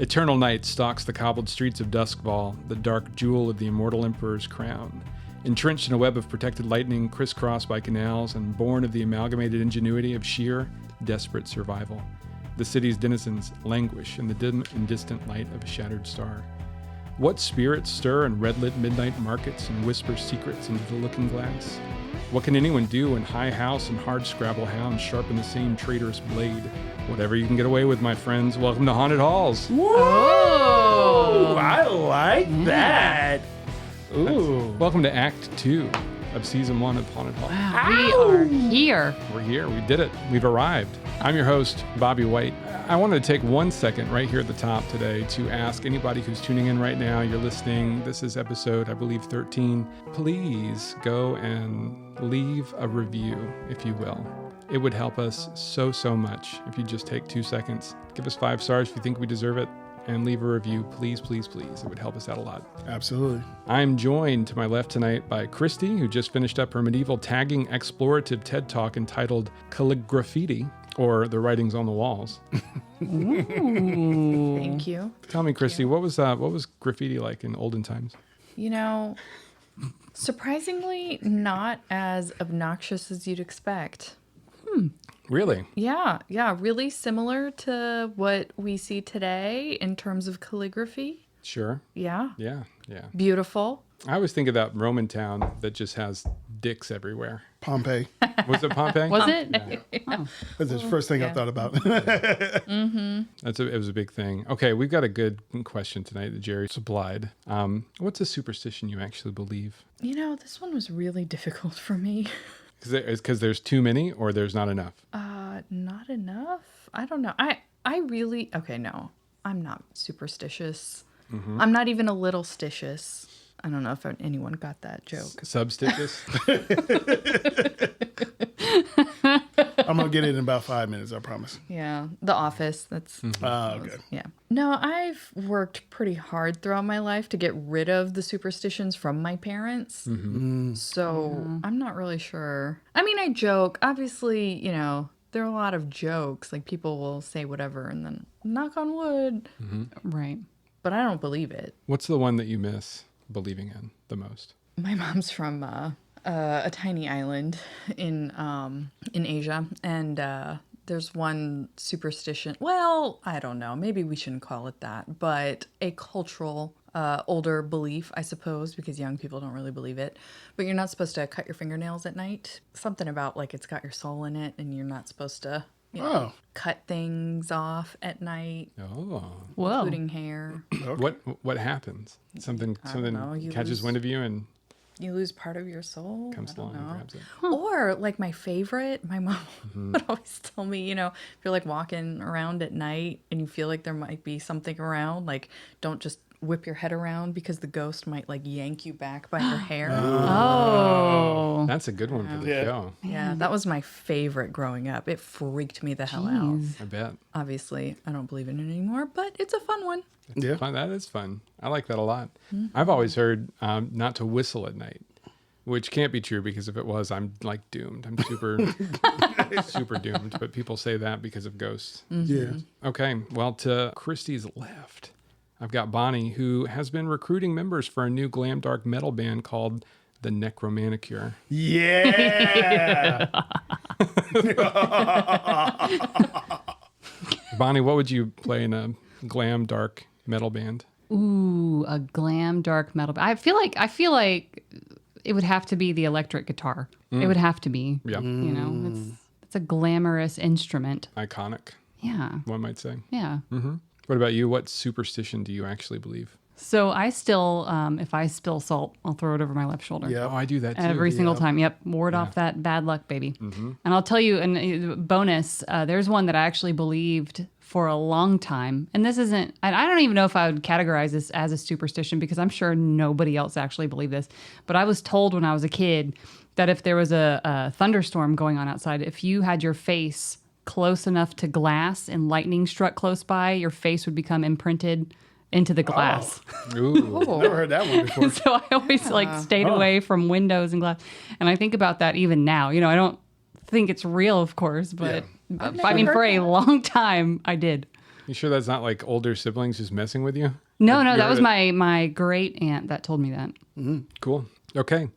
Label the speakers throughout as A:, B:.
A: Eternal night stalks the cobbled streets of Duskfall, the dark jewel of the immortal emperor's crown. Entrenched in a web of protected lightning, crisscrossed by canals, and born of the amalgamated ingenuity of sheer, desperate survival, the city's denizens languish in the dim and distant light of a shattered star. What spirits stir in red-lit midnight markets and whisper secrets into the looking glass? What can anyone do when high house and hard scrabble hounds sharpen the same traitorous blade? Whatever you can get away with, my friends. Welcome to Haunted Halls.
B: Whoa! I like that. Ooh.
A: Welcome to Act 2 of Season 1 of Haunted Halls.
C: Wow, we are here.
A: We're here. We did it. We've arrived. I'm your host, Bobby White. I wanted to take 1 second right here at the top today to ask anybody who's tuning in right now, you're listening, this is episode, I believe, 13. Please go and leave a review, if you will. It would help us so much if you just take 2 seconds. Give us 5 stars if you think we deserve it, and leave a review, please. It would help us out a lot.
B: Absolutely.
A: I'm joined to my left tonight by Christy, who just finished up her medieval tagging explorative TED Talk entitled Calligraffiti, or The Writings on the Walls.
C: Ooh.
D: Thank you.
A: Tell me, Christy, what was graffiti like in olden times?
D: You know, surprisingly not as obnoxious as you'd expect.
A: Really?
D: Yeah, really similar to what we see today in terms of calligraphy.
A: Sure.
D: Yeah.
A: Yeah.
D: Beautiful.
A: I always think of that Roman town that just has dicks everywhere.
B: Pompeii.
A: Was it Pompeii?
C: Was it?
A: Yeah.
C: Oh.
B: That's the first thing I thought about.
A: It was a big thing. Okay, we've got a good question tonight that Jerry supplied. What's a superstition you actually believe?
D: You know, this one was really difficult for me.
A: Because there's too many or there's not enough?
D: Not enough? I don't know. No, I'm not superstitious.
A: Mm-hmm.
D: I'm not even a little stitious. I don't know if anyone got that joke.
A: Substitious?
B: I'm going to get it in about 5 minutes, I promise.
D: Yeah, The Office. That's
B: Okay.
D: yeah. No, I've worked pretty hard throughout my life to get rid of the superstitions from my parents.
A: Mm-hmm.
D: So I'm not really sure. I mean, I joke. Obviously, you know, there are a lot of jokes. Like people will say whatever and then knock on wood.
C: Right.
D: But I don't believe it.
A: What's the one that you miss believing in the most?
D: My mom's from a tiny island in Asia, and there's one superstition. Well, I don't know. Maybe we shouldn't call it that, but a cultural older belief, I suppose, because young people don't really believe it. But you're not supposed to cut your fingernails at night. Something about like it's got your soul in it, and you're not supposed to cut things off at night.
A: Oh.
C: Whoa.
D: Including hair.
A: Okay. What happens? Something catches wind of you and
D: You lose part of your soul.
A: comes
D: I don't
A: along and
D: know.
A: grabs it.
D: Or like my favorite, my mom would always tell me, you know, if you're like walking around at night and you feel like there might be something around, like don't just whip your head around because the ghost might like yank you back by your hair.
C: Oh.
A: That's a good one for the show.
D: Yeah, that was my favorite growing up. It freaked me the hell out.
A: I bet.
D: Obviously, I don't believe in it anymore, but it's a fun one.
B: Yeah.
A: Fun. That is fun. I like that a lot. I've always heard not to whistle at night, which can't be true because if it was, I'm like doomed. I'm super doomed. But people say that because of ghosts.
B: Yeah.
A: Okay. Well, to Christy's left, I've got Bonnie, who has been recruiting members for a new glam dark metal band called the Necromanicure.
B: Yeah.
A: Bonnie, what would you play in a glam dark metal band?
C: Ooh, a glam dark metal. I feel like it would have to be the electric guitar. It would have to be.
A: Yeah.
C: You know, it's a glamorous instrument.
A: Iconic,
C: Yeah.
A: one might say.
C: Yeah.
A: What about you? What superstition do you actually believe?
C: So I still, if I spill salt, I'll throw it over my left shoulder.
B: Yeah.
A: Oh, I do that too.
C: Every single time. Yep. Ward off that bad luck, baby. And I'll tell you, and bonus, there's one that I actually believed for a long time. And this isn't, I don't even know if I would categorize this as a superstition because I'm sure nobody else actually believed this. But I was told when I was a kid that if there was a thunderstorm going on outside, if you had your face close enough to glass and lightning struck close by, your face would become imprinted into the glass.
A: Ooh.
B: Never heard that one before.
C: So I always stayed away from windows and glass. And I think about that even now. You know, I don't think it's real, of course, but I mean, for a long time, I did.
A: You sure that's not like older siblings just messing with you?
C: No, that was my great aunt that told me that.
A: Cool. Okay.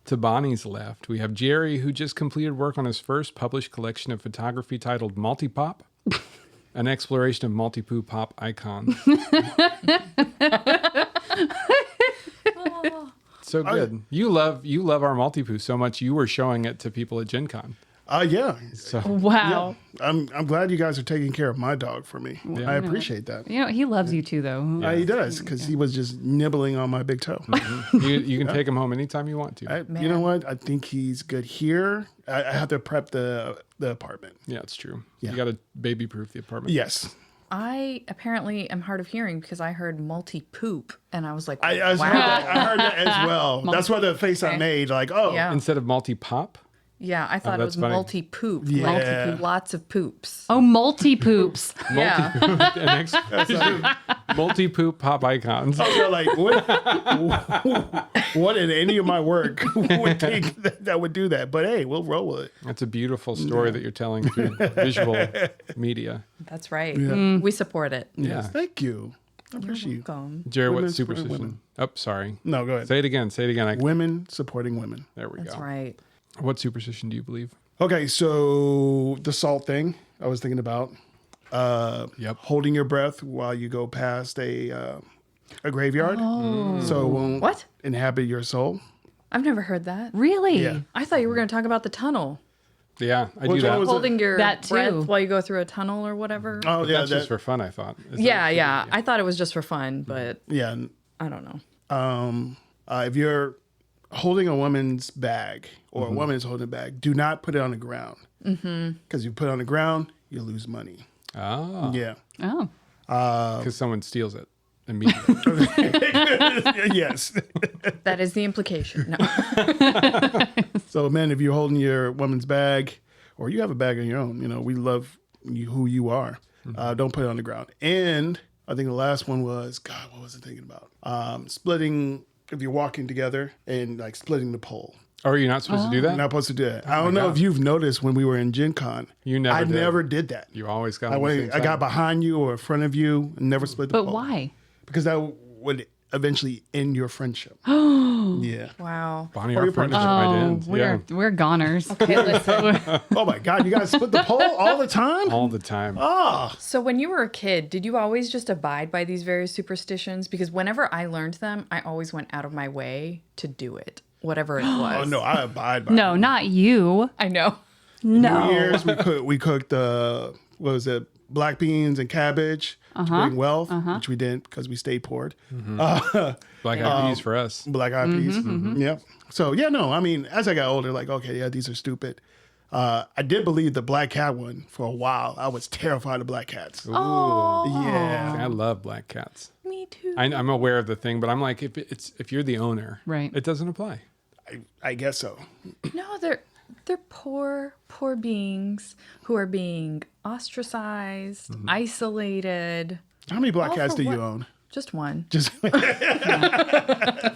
A: To Bonnie's left, we have Jerry, who just completed work on his first published collection of photography titled Multipop, an exploration of multi-poo pop icons. So good. You love our multi-poo so much you were showing it to people at Gen Con.
B: Yeah.
A: So
C: Wow.
B: I'm glad you guys are taking care of my dog for me. I appreciate that.
C: You know, he loves you too, though.
B: He does, because he was just nibbling on my big toe.
A: you can take him home anytime you want to.
B: You know what? I think he's good here. I have to prep the apartment.
A: Yeah, it's true.
B: Yeah.
A: You got to baby-proof the apartment.
B: Yes.
D: I apparently am hard of hearing because I heard multi-poop, and I was like,
B: I
D: wow.
B: heard that as well. That's why the face I made, like, oh.
D: Yeah.
A: Instead of multi-pop?
D: Yeah, I thought it
A: that's
D: was
A: funny.
D: multi-poop.
B: Yeah.
D: Multi-poop, lots of poops.
C: Oh, multi-poops.
D: Yeah.
A: Multi-poop pop icons.
B: I was like, what in any of my work would think that would do that? But hey, we'll roll with it.
A: That's a beautiful story that you're telling through visual media.
D: That's right.
B: Yeah.
D: We support it.
A: Yeah.
B: Yes, thank you. I appreciate you.
D: Welcome.
A: Jerry, what
B: Women supporting
A: superstition?
B: women.
A: Oh, sorry.
B: No, go ahead.
A: Say it again.
B: Women supporting women.
A: There we
D: That's
A: go.
D: right.
A: What superstition do you believe?
B: Okay, so the salt thing I was thinking about.
A: Yep.
B: Holding your breath while you go past a graveyard, so it won't
D: What?
B: inhabit your soul.
D: I've never heard that.
C: Really?
B: Yeah.
D: I thought you were going to talk about the tunnel.
A: Yeah, I
B: Which
A: do
B: one
A: that.
B: was
D: Holding your
C: That too.
D: breath while you go through a tunnel or whatever.
B: Oh yeah,
A: That's just for fun, I thought. Is
D: yeah,
A: that-
D: yeah. I thought it was just for fun, but
B: yeah.
D: I don't know.
B: If you're holding a woman's bag or a woman is holding a bag, do not put it on the ground. Because you put it on the ground, you lose money.
A: Ah,
B: Yeah.
C: Oh.
A: because someone steals it immediately.
B: Yes.
D: That is the implication. No.
B: So, men, if you're holding your woman's bag or you have a bag on your own, we love who you are. Don't put it on the ground. And I think the last one was, God, what was I thinking about? Splitting, if you're walking together and like splitting the pole.
A: Oh, are you not supposed to do
B: You're
A: that?
B: not supposed to do that. I don't know if you've noticed when we were in Gen Con.
A: You never
B: I
A: did.
B: never did that.
A: You always got.
B: I
A: on the same
B: I got
A: side.
B: behind you or in front of you and never split the
C: But
B: pole.
C: why?
B: Because that would eventually end your friendship. Yeah.
D: Wow.
A: Bonnie,
B: Or
A: our
B: your
A: friendship
B: partner.
A: might
C: Oh,
A: end.
C: we're goners.
D: Okay, listen.
B: Oh my God, you guys split the pole all the time?
A: All the time.
B: Ah.
D: So when you were a kid, did you always just abide by these various superstitions? Because whenever I learned them, I always went out of my way to do it, whatever it was.
B: Oh no, I abide by
C: No, not you.
D: I know.
C: No.
B: New Year's, we cooked what was it, black beans and cabbage to bring wealth, which we didn't because we stayed poor.
A: Black eyed peas for us.
B: Black eyed peas. Yeah. So yeah, no, I mean, as I got older, like, okay, yeah, these are stupid. I did believe the black cat one for a while. I was terrified of black cats. Yeah.
A: I love black cats.
D: Me too.
A: I'm aware of the thing, but I'm like, if you're the owner,
C: Right.
A: it doesn't apply.
B: I guess so.
D: No, they're poor beings who are being ostracized, isolated.
B: How many black
D: All
B: cats
D: for
B: do you
D: what?
B: own?
D: Just one.
B: Just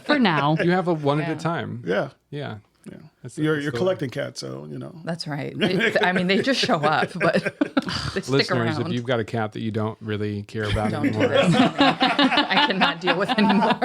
C: For now.
A: You have a one at a time.
B: yeah.
A: Yeah.
B: Yeah.
A: That's
B: You're
A: the-
B: collecting cats, so
D: That's right. I mean, they just show up, but they stick
A: Listeners,
D: around.
A: if you've got a cat that you don't really care about
D: Don't do
A: anymore,
D: this. I cannot deal with anymore.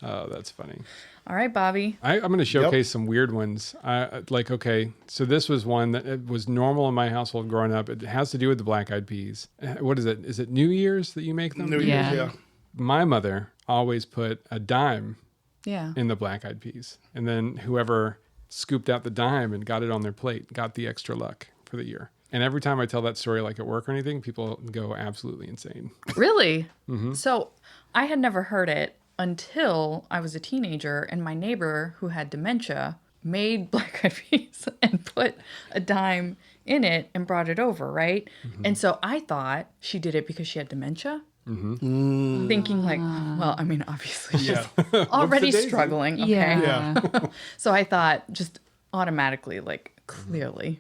A: oh, that's funny.
D: All right, Bobby.
A: I'm going to showcase some weird ones. Okay, so this was one that it was normal in my household growing up. It has to do with the black eyed peas. What is it? Is it New Year's that you make them?
B: New
C: Yeah.
B: Year's, yeah.
A: My mother always put a dime
D: Yeah.
A: in the black eyed peas. And then whoever scooped out the dime and got it on their plate got the extra luck for the year. And every time I tell that story, like at work or anything, people go absolutely insane.
D: Really? So I had never heard it until I was a teenager, and my neighbor who had dementia made black eyed peas and put a dime in it and brought it over, right? And so I thought she did it because she had dementia. Thinking like, well, I mean, obviously she's
B: Yeah.
D: already
A: daisy.
D: struggling. Okay.
C: Yeah.
D: So I thought just automatically, like, clearly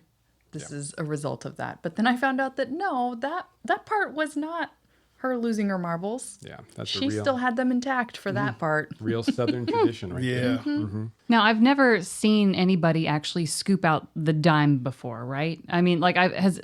D: this is a result of that. But then I found out that no, that part was not her losing her marbles.
A: Yeah, that's
D: She
A: a real,
D: still had them intact for that part.
A: real Southern tradition right there.
B: Yeah.
C: Now, I've never seen anybody actually scoop out the dime before, right? I mean, like, has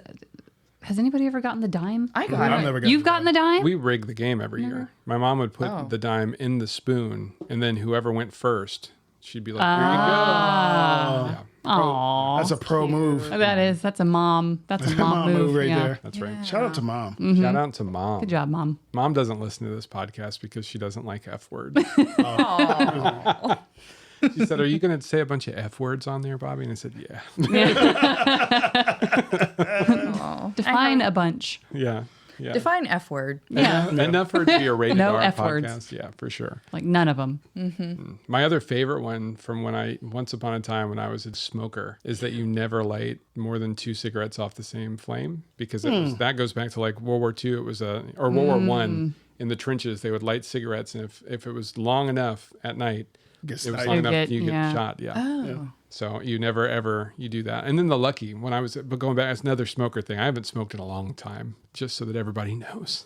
C: Has anybody ever gotten the dime?
D: I got
B: I've
D: it.
B: never gotten
C: You've gotten the dime?
A: We rig the game every year. My mom would put the dime in the spoon, and then whoever went first, she'd be like, "Here you go." Yeah,
C: Aww.
B: That's a pro move.
C: That's a mom. That's a mom move
B: right
C: yeah.
B: there.
A: that's right.
B: Shout out to mom.
A: Shout out to Mom.
C: Good job, Mom.
A: Mom doesn't listen to this podcast because she doesn't like F words. She said, "Are you going to say a bunch of F words on there, Bobby?" And I said, "Yeah."
C: Define a bunch.
A: Yeah. Yeah.
D: Define F word.
C: Yeah.
A: Enough for it to be a rated
C: No
A: R
C: F
A: podcast.
C: words.
A: Yeah, for sure.
C: Like none of them.
A: My other favorite one from once upon a time when I was a smoker is that you never light more than 2 cigarettes off the same flame, because that goes back to like World War II. It was or World War One in the trenches. They would light cigarettes, and if it was long enough at night, it was long enough you get shot. Yeah.
D: Oh.
A: So you never ever you do that. And then the lucky but going back, that's another smoker thing. I haven't smoked in a long time, just so that everybody knows.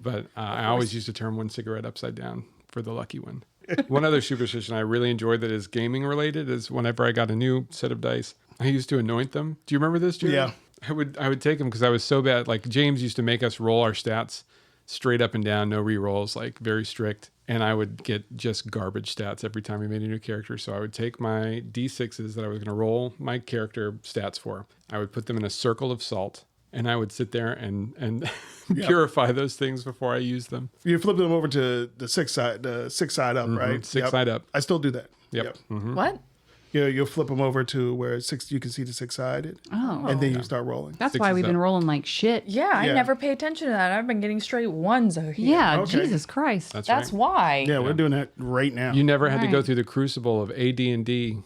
A: But I always used to turn one cigarette upside down for the lucky one. One other superstition I really enjoyed that is gaming related is whenever I got a new set of dice, I used to anoint them. Do you remember this, Jerry?
B: Yeah.
A: I would take them because I was so bad. Like James used to make us roll our stats straight up and down, no re-rolls, like very strict. And I would get just garbage stats every time we made a new character. So I would take my D6s that I was going to roll my character stats for. I would put them in a circle of salt, and I would sit there and purify those things before I used them.
B: You flip them over to the six side up, right?
A: Six side up.
B: I still do that.
A: Yep.
D: What?
B: You'll flip them over to where you can see the 6-sided.
C: Oh.
B: And then you start rolling.
C: That's
A: Six
C: why
A: is
C: we've been
A: up.
C: rolling like shit.
D: Yeah, I
B: Yeah.
D: never pay attention to that. I've been getting straight ones over here.
C: Yeah,
B: Okay.
C: Jesus Christ.
A: That's
D: That's
A: right.
D: why.
B: Yeah, we're doing that right now.
A: You never had to go
C: Right.
A: through the crucible of AD&D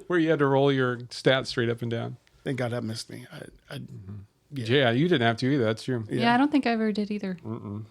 A: where you had to roll your stats straight up and down.
B: Thank God that missed me.
A: Yeah, you didn't have to either. That's true.
C: Yeah, I don't think I ever did either.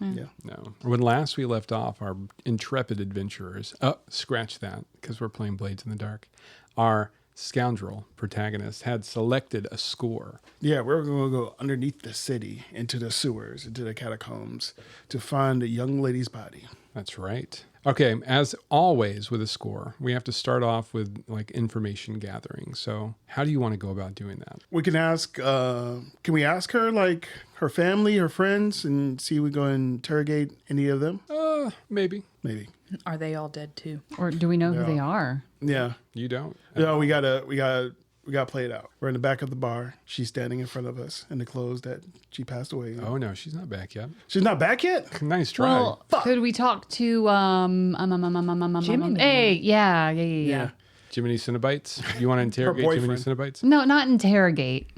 B: Yeah.
A: No. When last we left off, our intrepid adventurers, scratch that, because we're playing Blades in the Dark, our scoundrel protagonist had selected a score.
B: Yeah, we're going to go underneath the city, into the sewers, into the catacombs, to find a young lady's body.
A: That's right. Okay, as always with a score, we have to start off with like information gathering. So how do you want to go about doing that?
B: We can ask, can we ask her, like, her family, her friends, and see if we go interrogate any of them?
A: Maybe.
B: Maybe.
D: Are they all dead too?
C: Or do we know who they are?
B: Yeah.
A: You don't?
B: No, we gotta play it out. We're in the back of the bar. She's standing in front of us in the clothes that she passed away in.
A: Oh, no, she's not back yet.
B: She's not back yet?
A: Nice try.
C: Well, could we talk to
D: Jiminy.
C: Hey, yeah.
A: Jiminy Cinnabites? You want to interrogate Jiminy
B: boyfriend.
A: Cinnabites?
C: No, not interrogate.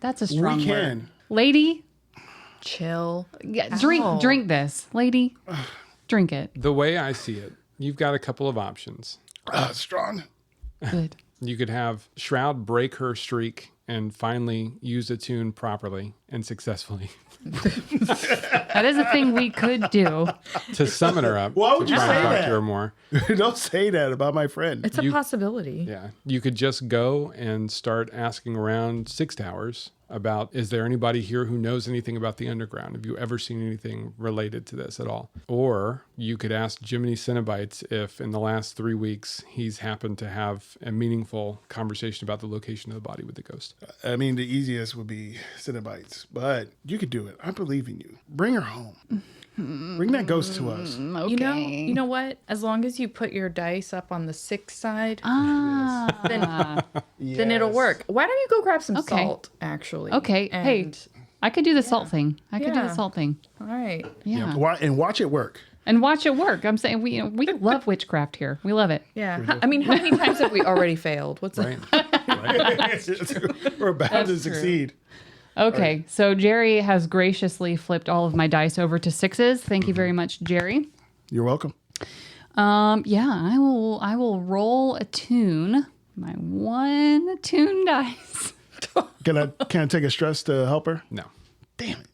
C: That's a strong
B: We
C: word.
B: can.
C: Lady,
D: Chill.
C: drink this. Lady, drink it.
A: The way I see it, you've got a couple of options.
B: Strong.
C: Good.
A: You could have Shroud break her streak and finally use a tune properly and successfully
C: That is a thing we could do.
A: to summon her up.
B: Why would
A: to
B: you
A: try and
B: say
A: talk
B: that?
A: to her more.
B: Don't say that about my friend.
D: It's a possibility.
A: Yeah. You could just go and start asking around 6 towers about, is there anybody here who knows anything about the underground? Have you ever seen anything related to this at all? Or you could ask Jiminy Cinnabites if in the last 3 weeks he's happened to have a meaningful conversation about the location of the body with the ghost.
B: I mean, the easiest would be Cinnabites, but you could do it. I believe in you. Bring her home. Bring that ghost to us.
C: Okay.
D: You know what? As long as you put your dice up on the 6 side, then it'll work. Why don't you go grab some
C: Okay.
D: salt, actually?
C: Okay. Hey,
D: And-
C: I could do the salt thing. I could do the
D: Yeah.
C: salt thing.
D: All right.
C: Yeah.
B: And watch it work.
C: And watch it work. I'm saying we love witchcraft here. We love it.
D: Yeah. I mean, how many times have we already failed? What's
A: Right?
B: We're bound to
C: true.
B: succeed.
C: Okay, so Jerry has graciously flipped all of my dice over to 6s. Thank you very much, Jerry.
B: You're welcome.
C: Yeah, I will roll a tune. My 1 tune dice.
B: Can I take a stress to help her?
A: No.
B: Damn it.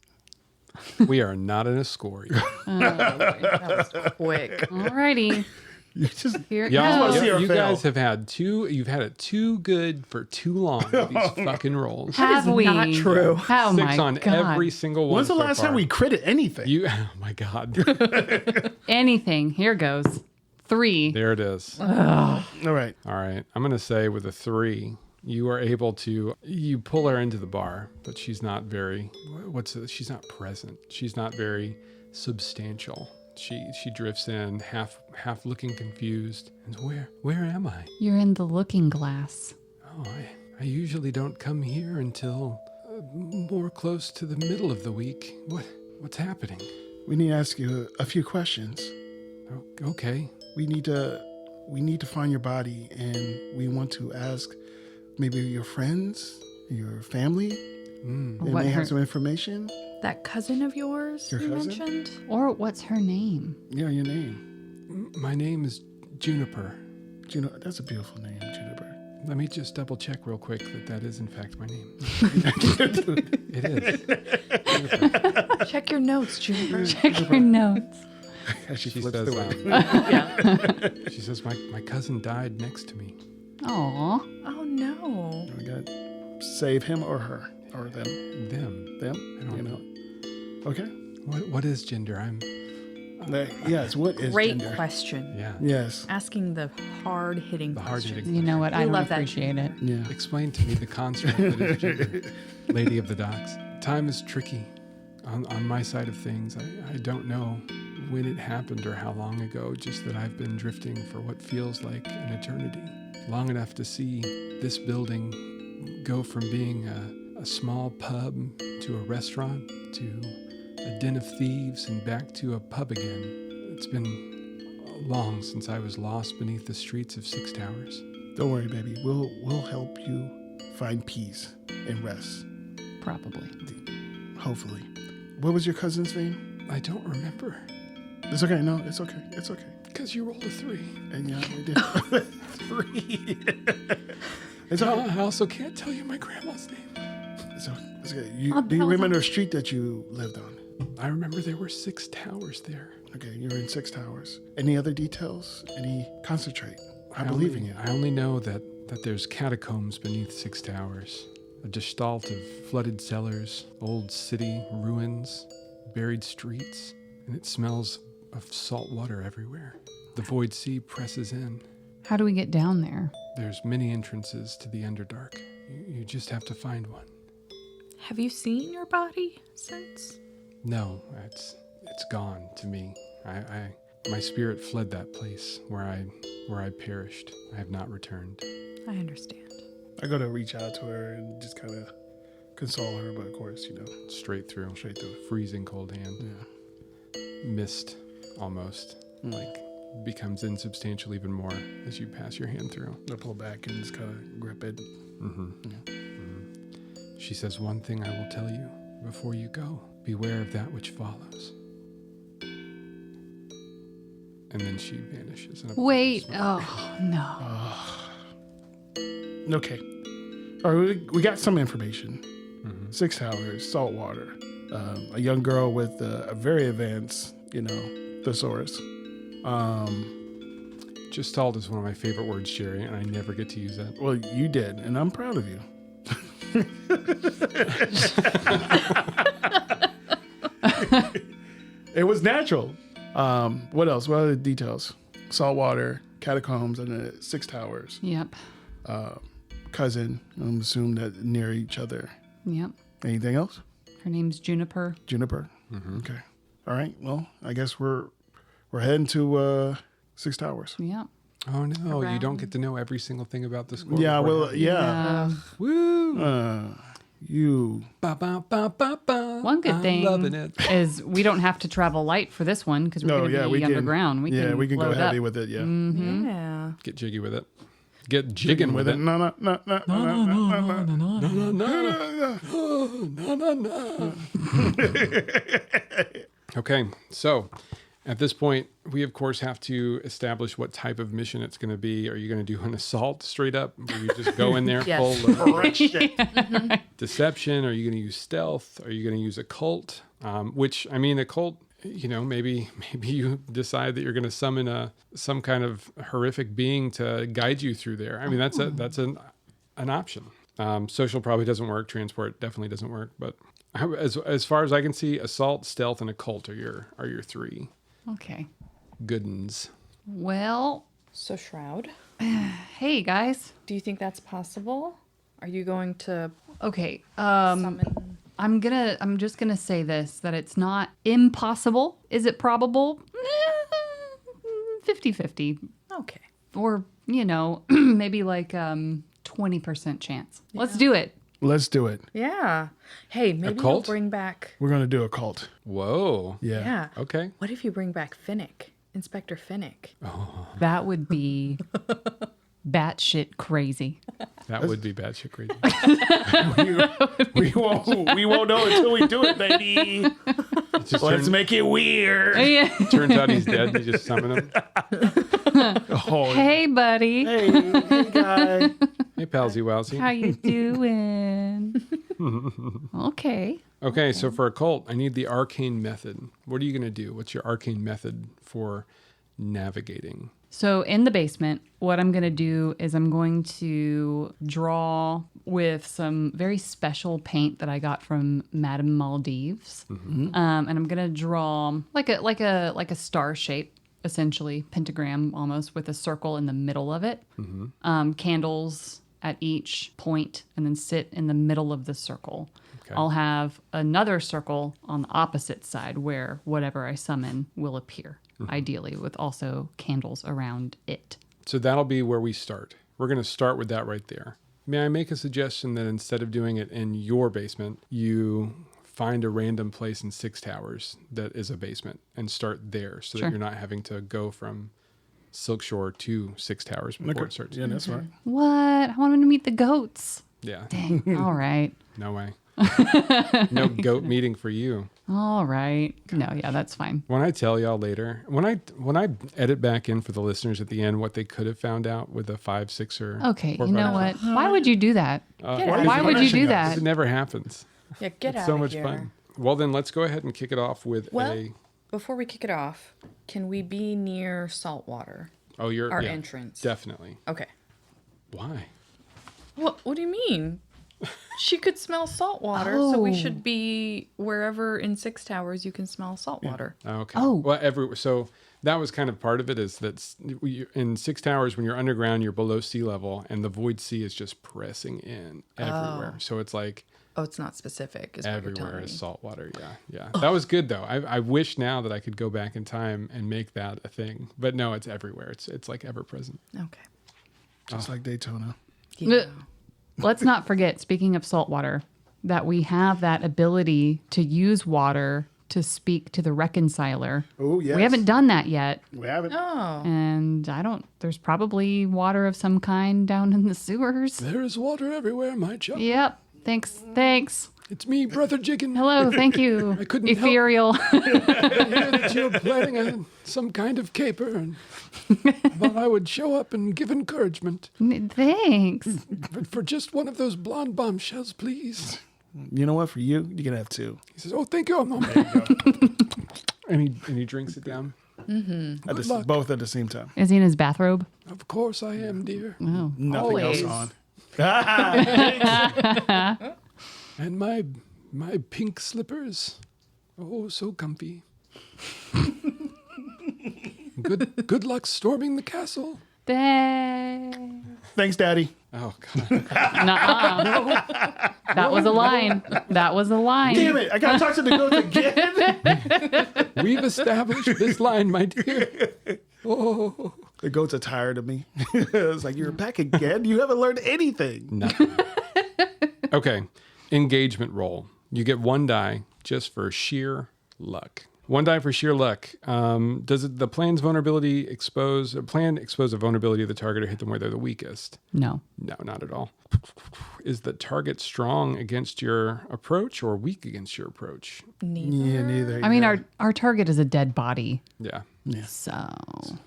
A: We are not in a score yet.
D: that was quick.
C: Alrighty.
B: You just
C: Here it
A: Y'all,
C: goes.
B: see her
A: you
B: fail.
A: guys have had you've had it too good for too long with these fucking rolls.
C: Have we?
D: not true.
C: Oh
A: 6
C: my
A: on
C: God.
A: every single one.
B: When's the
A: so
B: last
A: far.
B: time we critted anything?
A: Oh my God.
C: Anything. Here goes. 3.
A: There it is.
B: All right.
A: All right. I'm going to say with a 3, You are able to, you pull her into the bar, but she's not very, she's not present. She's not very substantial. She drifts in, half looking confused. And where am I?
C: You're in the looking glass.
A: Oh, I usually don't come here until more close to the middle of the week. What's happening?
B: We need to ask you a few questions.
A: Okay.
B: We need to find your body, and we want to ask maybe your friends, your family. They may have some information.
D: That cousin of yours
B: Your
D: you
B: cousin?
D: mentioned?
C: Or what's her name?
B: Yeah, your name.
A: My name is Juniper.
B: That's a beautiful name, Juniper.
A: Let me just double check real quick that is in fact my name. It is. Juniper.
D: Check your notes, Juniper.
C: Check your notes.
B: As she
A: She
B: flips
A: says,
B: through it.
D: Yeah.
A: she says, my cousin died next to me.
C: Aw.
D: Oh, no.
B: We got save him or her or them.
A: Them.
B: Them.
A: I don't
B: You know. Okay.
A: What is gender?
B: Yes. What is
D: Great
B: gender?
D: question.
A: Yeah.
B: Yes.
D: Asking the hard-hitting
A: The
D: questions.
A: hard-hitting.
C: You know what? I
D: We
C: don't
D: love that.
C: appreciate it.
B: Yeah.
A: Explain to me the construct that is gender. Lady of the Docks. Time is tricky on my side of things. I don't know when it happened or how long ago, just that I've been drifting for what feels like an eternity. Long enough to see this building go from being a small pub to a restaurant to a den of thieves and back to a pub again. It's been long since I was lost beneath the streets of Six Towers.
B: Don't worry, baby. We'll help you find peace and rest.
C: Probably.
B: Hopefully. What was your cousin's name?
A: I don't remember.
B: It's okay. No, it's okay. It's okay.
A: Because you rolled a 3.
B: And yeah, we did 3. It's
A: No,
B: okay.
A: I also can't tell you my grandma's name.
B: It's okay. It's okay.
C: I'll
B: Do you
C: tell
B: remember
C: them.
B: the street that you lived on?
A: I remember there were 6 towers there.
B: Okay, you're in Six Towers. Any other details? Concentrate. I believe in you.
A: I only know that there's catacombs beneath Six Towers, a gestalt of flooded cellars, old city ruins, buried streets, and it smells of salt water everywhere. The void sea presses in.
C: How do we get down there?
A: There's many entrances to the Underdark. You just have to find one.
D: Have you seen your body since?
A: No, it's gone to me. My spirit fled that place where I perished. I have not returned.
D: I understand.
B: I go to reach out to her and just kind of console her, but of course,
A: Straight through.
B: straight through.
A: Freezing cold hand.
B: Yeah.
A: Mist, almost. Like, becomes insubstantial even more as you pass your hand through.
B: I pull back and just kind of grip it.
A: She says, "One thing I will tell you before you go. Beware of that which follows." And then she vanishes. In a
C: Wait.
A: puff of smoke.
C: Oh, no.
B: Okay. All right, we got some information. 6 Towers, salt water, a young girl with a very advanced, thesaurus.
A: Gestalt is one of my favorite words, Jerry, and I never get to use that.
B: Well, you did, and I'm proud of you. It was natural. What else? What other details? Saltwater, catacombs, and the 6 Towers.
C: Yep.
B: Cousin, I'm assuming that near each other.
C: Yep.
B: Anything else?
C: Her name's Juniper.
B: Juniper. Okay. All right. Well, I guess we're heading to 6 Towers.
C: Yep.
A: Oh no, you don't
D: Around.
A: get to know every single thing about the score.
B: Yeah.
A: beforehand.
B: Well. Yeah.
A: Woo!
B: You.
A: Ba, ba, ba, ba, ba.
C: One good
A: I'm
C: thing
A: loving it.
C: is we don't have to travel light for this one because we're going to be underground.
B: we can go
C: load
B: heavy
C: up.
B: with it. Yeah.
D: Yeah.
A: Get jiggy with it. Get jigging with it.
B: No.
A: No, no, no. Okay, so at this point, we of course have to establish what type of mission it's going to be. Are you going to do an assault straight up, where you just go in there
D: Yes.
A: full of deception? Are you going to use stealth? Are you going to use occult? Which, I mean, occult, maybe you decide that you're going to summon some kind of horrific being to guide you through there. I mean, that's an option. Social probably doesn't work. Transport definitely doesn't work. But as far as I can see, assault, stealth, and occult are your 3
C: Okay.
A: good uns.
C: Well,
D: So Shroud,
C: hey guys.
D: do you think that's possible? Are you going to
C: Okay.
D: summon?
C: I'm just gonna say this, that it's not impossible. Is it probable? 50-50.
D: Okay.
C: Or, maybe like 20% chance. Let's do it.
B: Let's do it.
D: Yeah. Hey, maybe you'll
A: cult?
D: bring back.
B: We're going to do a cult.
A: Whoa.
B: Yeah.
D: Yeah.
A: Okay.
D: What if you bring back Finnick, Inspector Finnick?
C: That would be batshit crazy.
A: That would be batshit crazy.
B: We won't know until we do it, baby.
A: It just
B: Let's make it weird.
C: Yeah.
A: turns out he's dead. They just summon him.
B: Oh,
C: Hey, buddy.
B: hey guy.
A: Hey, palsy wowsy.
C: How you doing? Okay.
A: Okay, so for a cult, I need the arcane method. What are you going to do? What's your arcane method for navigating?
C: So in the basement, what I'm going to do is I'm going to draw with some very special paint that I got from Madame Maldives. And I'm going to draw like a star shape, essentially, pentagram almost, with a circle in the middle of it. Candles at each point, and then sit in the middle of the circle.
A: Okay.
C: I'll have another circle on the opposite side where whatever I summon will appear, ideally, with also candles around it.
A: So that'll be where we start. We're going to start with that right there. May I make a suggestion that instead of doing it in your basement, you find a random place in Six Towers that is a basement and start there so
C: Sure.
A: that you're not having to go from Silk Shore to Six Towers before it starts.
B: Yeah, that's right.
C: What? I want him to meet the goats.
A: Yeah.
C: Dang. All right.
A: No way. No goat meeting for you.
C: All right. No, yeah, that's fine.
A: When I tell y'all later, when I edit back in for the listeners at the end what they could have found out with a 5, 6, or
C: Okay,
A: 4,
C: you know
A: 5.
C: what? Why would you do that? Why would you do that?
A: It never happens.
D: Yeah, get
A: It's
D: out
A: so
D: of
A: much
D: here.
A: fun. Well, then let's go ahead and kick it off with
D: Well, before we kick it off, can we be near saltwater?
A: your
D: Our entrance.
A: Definitely.
D: Okay.
A: Why?
D: What do you mean? She could smell salt water, so we
C: Oh.
D: should be wherever in Six Towers you can smell salt water.
A: Okay.
C: Oh.
A: Well, so that was kind of part of it. Is that in Six Towers when you're underground, you're below sea level, and the void sea is just pressing in everywhere. So it's like
D: Oh, it's not specific, is what you're
A: everywhere
D: telling
A: is
D: me.
A: salt water. Yeah. That was good though. I wish now that I could go back in time and make that a thing. But no, it's everywhere. It's like ever present.
D: Okay.
B: Just like Daytona.
D: Yeah.
C: Let's not forget, speaking of salt water, that we have that ability to use water to speak to the reconciler.
B: Oh, yes.
C: We haven't done that yet.
B: We haven't.
D: Oh.
C: And there's probably water of some kind down in the sewers.
A: There is water everywhere, my chum.
C: Yep. Thanks.
A: It's me, Brother Jiggin.
C: Hello, thank you.
A: I couldn't help-
C: Ethereal.
A: I hear that you're planning some kind of caper, and well, I would show up and give encouragement.
C: Thanks.
A: But for just one of those blonde bombshells, please.
B: You know what? For you, you can have 2.
A: He says, "Oh, thank you, Mom." and he drinks it down.
B: At both at the same time.
C: Is he in his bathrobe?
A: Of course I am, dear.
C: Oh.
B: Nothing
C: Always.
B: else on.
A: And my pink slippers, oh, so comfy. Good luck storming the castle.
C: Thanks.
B: Thanks, Daddy.
A: Oh God!
C: Nuh-uh. That was a line. That was a line.
B: Damn it! I gotta talk to the goats again.
A: We've established this line, my dear. Oh,
B: The goats are tired of me. It's like, you're back again? You haven't learned anything.
A: nothing. Okay, engagement roll. You get 1 die just for sheer luck. 1 die for sheer luck. Does the plan's vulnerability expose a vulnerability of the target or hit them where they're the weakest?
C: No.
A: No, not at all. Is the target strong against your approach or weak against your approach?
B: Yeah, neither.
C: I mean, our target is a dead body.
A: Yeah.
C: So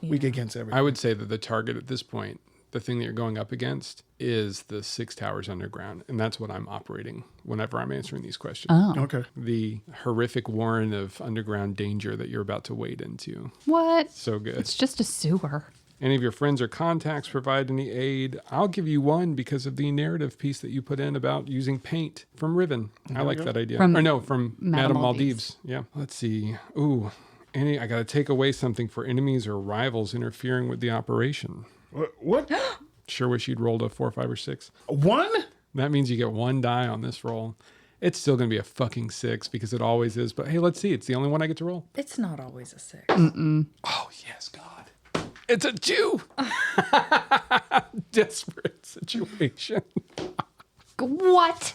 B: Weak against everything.
A: I would say that the target at this point, the thing that you're going up against, is the Six Towers underground. And that's what I'm operating whenever I'm answering these questions.
B: Okay.
A: The horrific warren of underground danger that you're about to wade into.
C: what?
A: So good.
C: It's just a sewer.
A: Any of your friends or contacts provide any aid? I'll give you 1 because of the narrative piece that you put in about using paint from Riven. I like that idea.
C: From
A: From Madame Maldives. Yeah. Let's see. Ooh, I got to take away something for enemies or rivals interfering with the operation.
B: What?
A: Sure wish you'd rolled a 4, 5, or 6.
B: 1?
A: That means you get 1 die on this roll. It's still going to be a fucking 6 because it always is. But hey, let's see. It's the only one I get to roll.
D: It's not always a 6.
A: Oh, yes, God. It's a 2. Desperate situation.
C: What?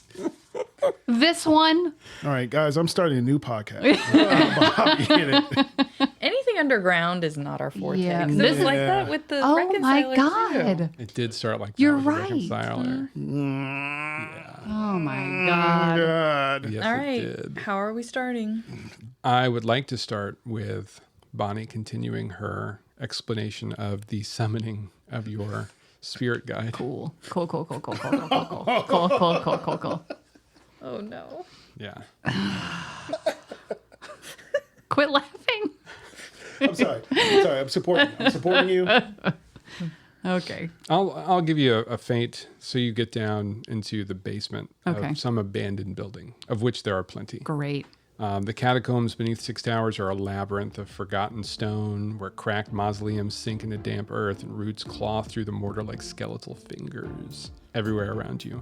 C: This one?
B: All right, guys, I'm starting a new podcast. Bobby in it.
D: Anything underground is not our forte.
C: Yeah.
D: 'Cause it was like that with the
C: Oh my
D: reconciler,
C: God.
D: too.
A: It did start like that
C: You're
A: with the
C: right.
A: reconciler.
C: Oh my God.
B: God.
A: Yes,
D: All
A: it
D: right.
A: did.
D: How are we starting?
A: I would like to start with Bonnie continuing her explanation of the summoning of your spirit guide.
C: Cool. Cool.
D: Oh, no.
A: Yeah.
C: Quit laughing.
B: I'm sorry. I'm supporting you.
C: Okay.
A: I'll give you a feint so you get down into the basement
C: Okay.
A: of some abandoned building, of which there are plenty.
C: Great.
A: The catacombs beneath Six Towers are a labyrinth of forgotten stone where cracked mausoleums sink into damp earth and roots claw through the mortar like skeletal fingers everywhere around you.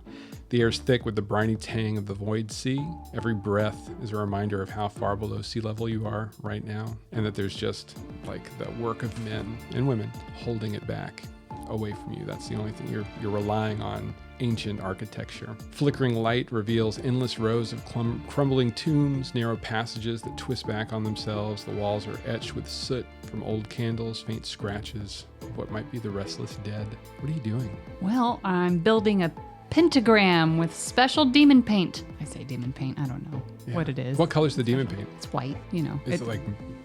A: The air's thick with the briny tang of the void sea. Every breath is a reminder of how far below sea level you are right now, and that there's just like the work of men and women holding it back away from you. That's the only thing you're relying on. Ancient architecture. Flickering light reveals endless rows of crumbling tombs, narrow passages that twist back on themselves. The walls are etched with soot from old candles, faint scratches of what might be the restless dead. What are you doing?
C: Well, I'm building a pentagram with special demon paint. I say demon paint. I don't know what it is.
A: What color's the demon paint?
C: It's white, you know.
A: Is it like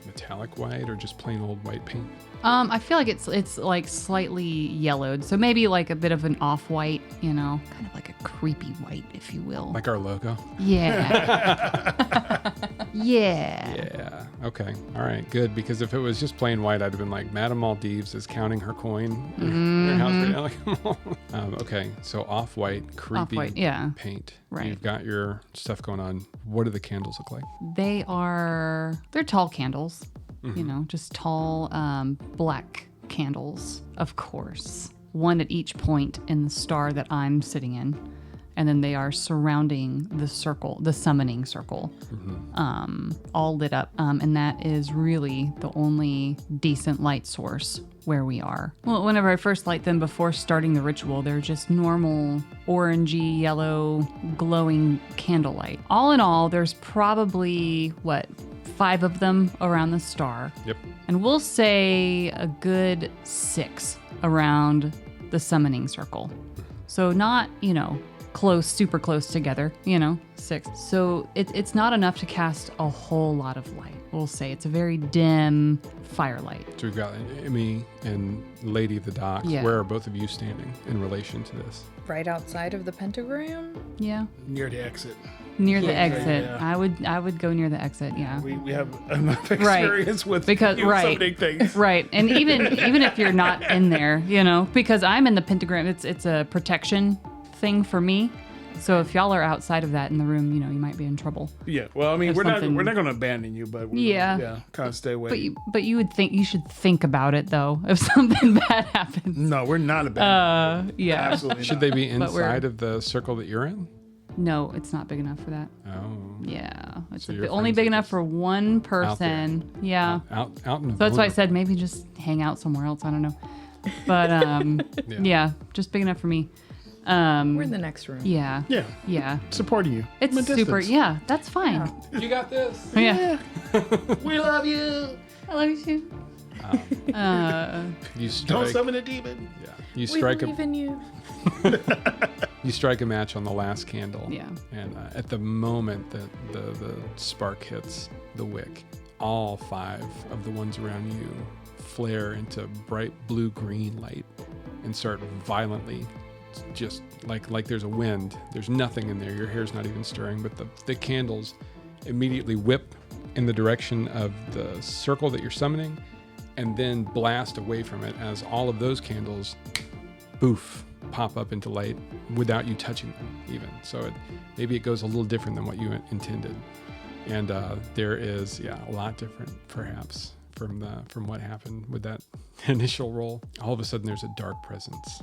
A: metallic white or just plain old white paint?
C: I feel like it's like slightly yellowed, so maybe like a bit of an off-white, you know, kind of like a creepy white, if you will.
A: Like our logo?
C: Yeah. Yeah.
A: Yeah. Okay. All right. Good. Because if it was just plain white, I'd have been like, Madame Maldives is counting her coin in her house right now. Okay. So off-white, creepy
C: Off-white, yeah.
A: paint.
C: Right.
A: You've got your stuff going on. What do the candles look like?
C: They're tall candles, you know, just tall black candles, of course. One at each point in the star that I'm sitting in. And then they are surrounding the circle, the summoning circle, all lit up. And that is really the only decent light source where we are. Well, whenever I first light them before starting the ritual, they're just normal orangey, yellow, glowing candlelight. All in all, there's probably, 5 of them around the star.
A: Yep.
C: And we'll say a good 6 around the summoning circle. So not, you know, close, super close together, you know, 6. So it's not enough to cast a whole lot of light. We'll say it's a very dim firelight.
A: So we've got Emmy and Lady of the Docks.
C: Yeah.
A: Where are both of you standing in relation to this?
D: Right outside of the pentagram?
C: Yeah.
B: Near the exit.
C: Near the exit.
B: yeah.
C: I would go near the exit, yeah.
B: We have enough
C: Right.
B: experience with
C: Because- right.
B: summoning things.
C: Right. And even if you're not in there, you know, because I'm in the pentagram, it's a protection thing for me. So if y'all are outside of that in the room, you know, you might be in trouble.
B: Yeah. Well, I mean,
C: If
B: we're
C: something-
B: not going to abandon you, but
C: Yeah.
B: kind of stay away.
C: But you would think you should think about it though if something bad happens.
B: No, we're not abandoning.
C: Yeah.
B: Absolutely
A: Should
B: not.
A: they be
C: But we're-
A: inside of the circle that you're in?
C: No, it's not big enough for that.
A: Oh.
C: Yeah. It's
A: So your
C: only
A: friends
C: big
A: are
C: enough
A: just
C: for one
A: out there.
C: person. Yeah.
A: Out in the
C: So that's why I
A: boondocks.
C: said maybe just hang out somewhere else. I don't know. But yeah, just big enough for me.
D: We're in the next room.
C: Yeah.
B: Yeah.
C: Yeah.
B: Supporting you.
C: It's
B: From a
C: super.
B: distance.
C: Yeah, that's fine.
A: You got this.
C: Yeah.
B: We love you.
C: I love you too.
A: You
B: Don't
A: strike.
B: summon a demon.
A: Yeah. You
D: We
A: strike
D: believe in you.
A: You strike a match on the last candle.
C: Yeah.
A: And at the moment that the spark hits the wick, all 5 of the ones around you flare into bright blue-green light and start violently, just like there's a wind. There's nothing in there. Your hair's not even stirring, but the candles immediately whip in the direction of the circle that you're summoning and then blast away from it as all of those candles, boof, pop up into light without you touching them even. So maybe it goes a little different than what you intended. And there is, a lot different perhaps from what happened with that initial roll. All of a sudden there's a dark presence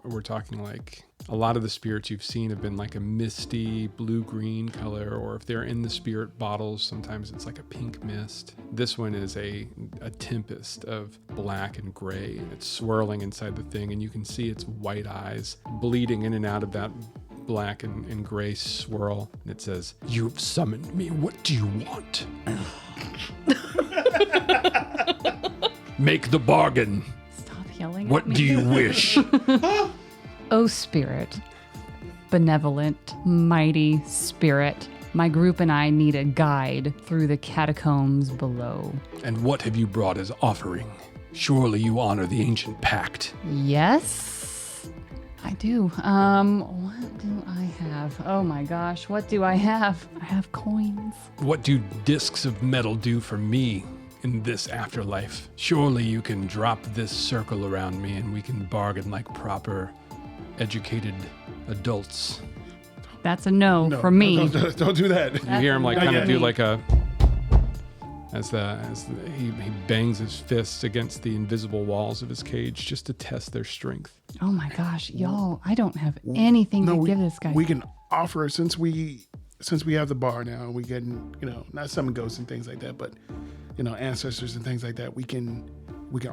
A: We're talking like a lot of the spirits you've seen have been like a misty blue-green color, or if they're in the spirit bottles, sometimes it's like a pink mist. This one is a tempest of black and gray, and it's swirling inside the thing, and you can see its white eyes bleeding in and out of that black and gray swirl. And it says, "You've summoned me. What do you want?" "Make the bargain.
C: Stop yelling
A: What
C: at me.
A: do you wish?"
C: O spirit, benevolent, mighty spirit, my group and I need a guide through the catacombs below.
A: "And what have you brought as offering? Surely you honor the ancient pact."
C: Yes, I do. What do I have? Oh my gosh, what do I have? I have coins.
A: "What do discs of metal do for me in this afterlife? Surely you can drop this circle around me and we can bargain like proper, educated adults."
C: That's a no for me.
B: Don't do that.
A: You hear him like
C: Not
A: kind of
C: for
A: do
C: me.
A: like a, he bangs his fists against the invisible walls of his cage just to test their strength.
C: Oh my gosh, y'all, I don't have anything to give this guy.
B: We can offer, since we have the bar now, we can, not summon ghosts and things like that, but ancestors and things like that. We can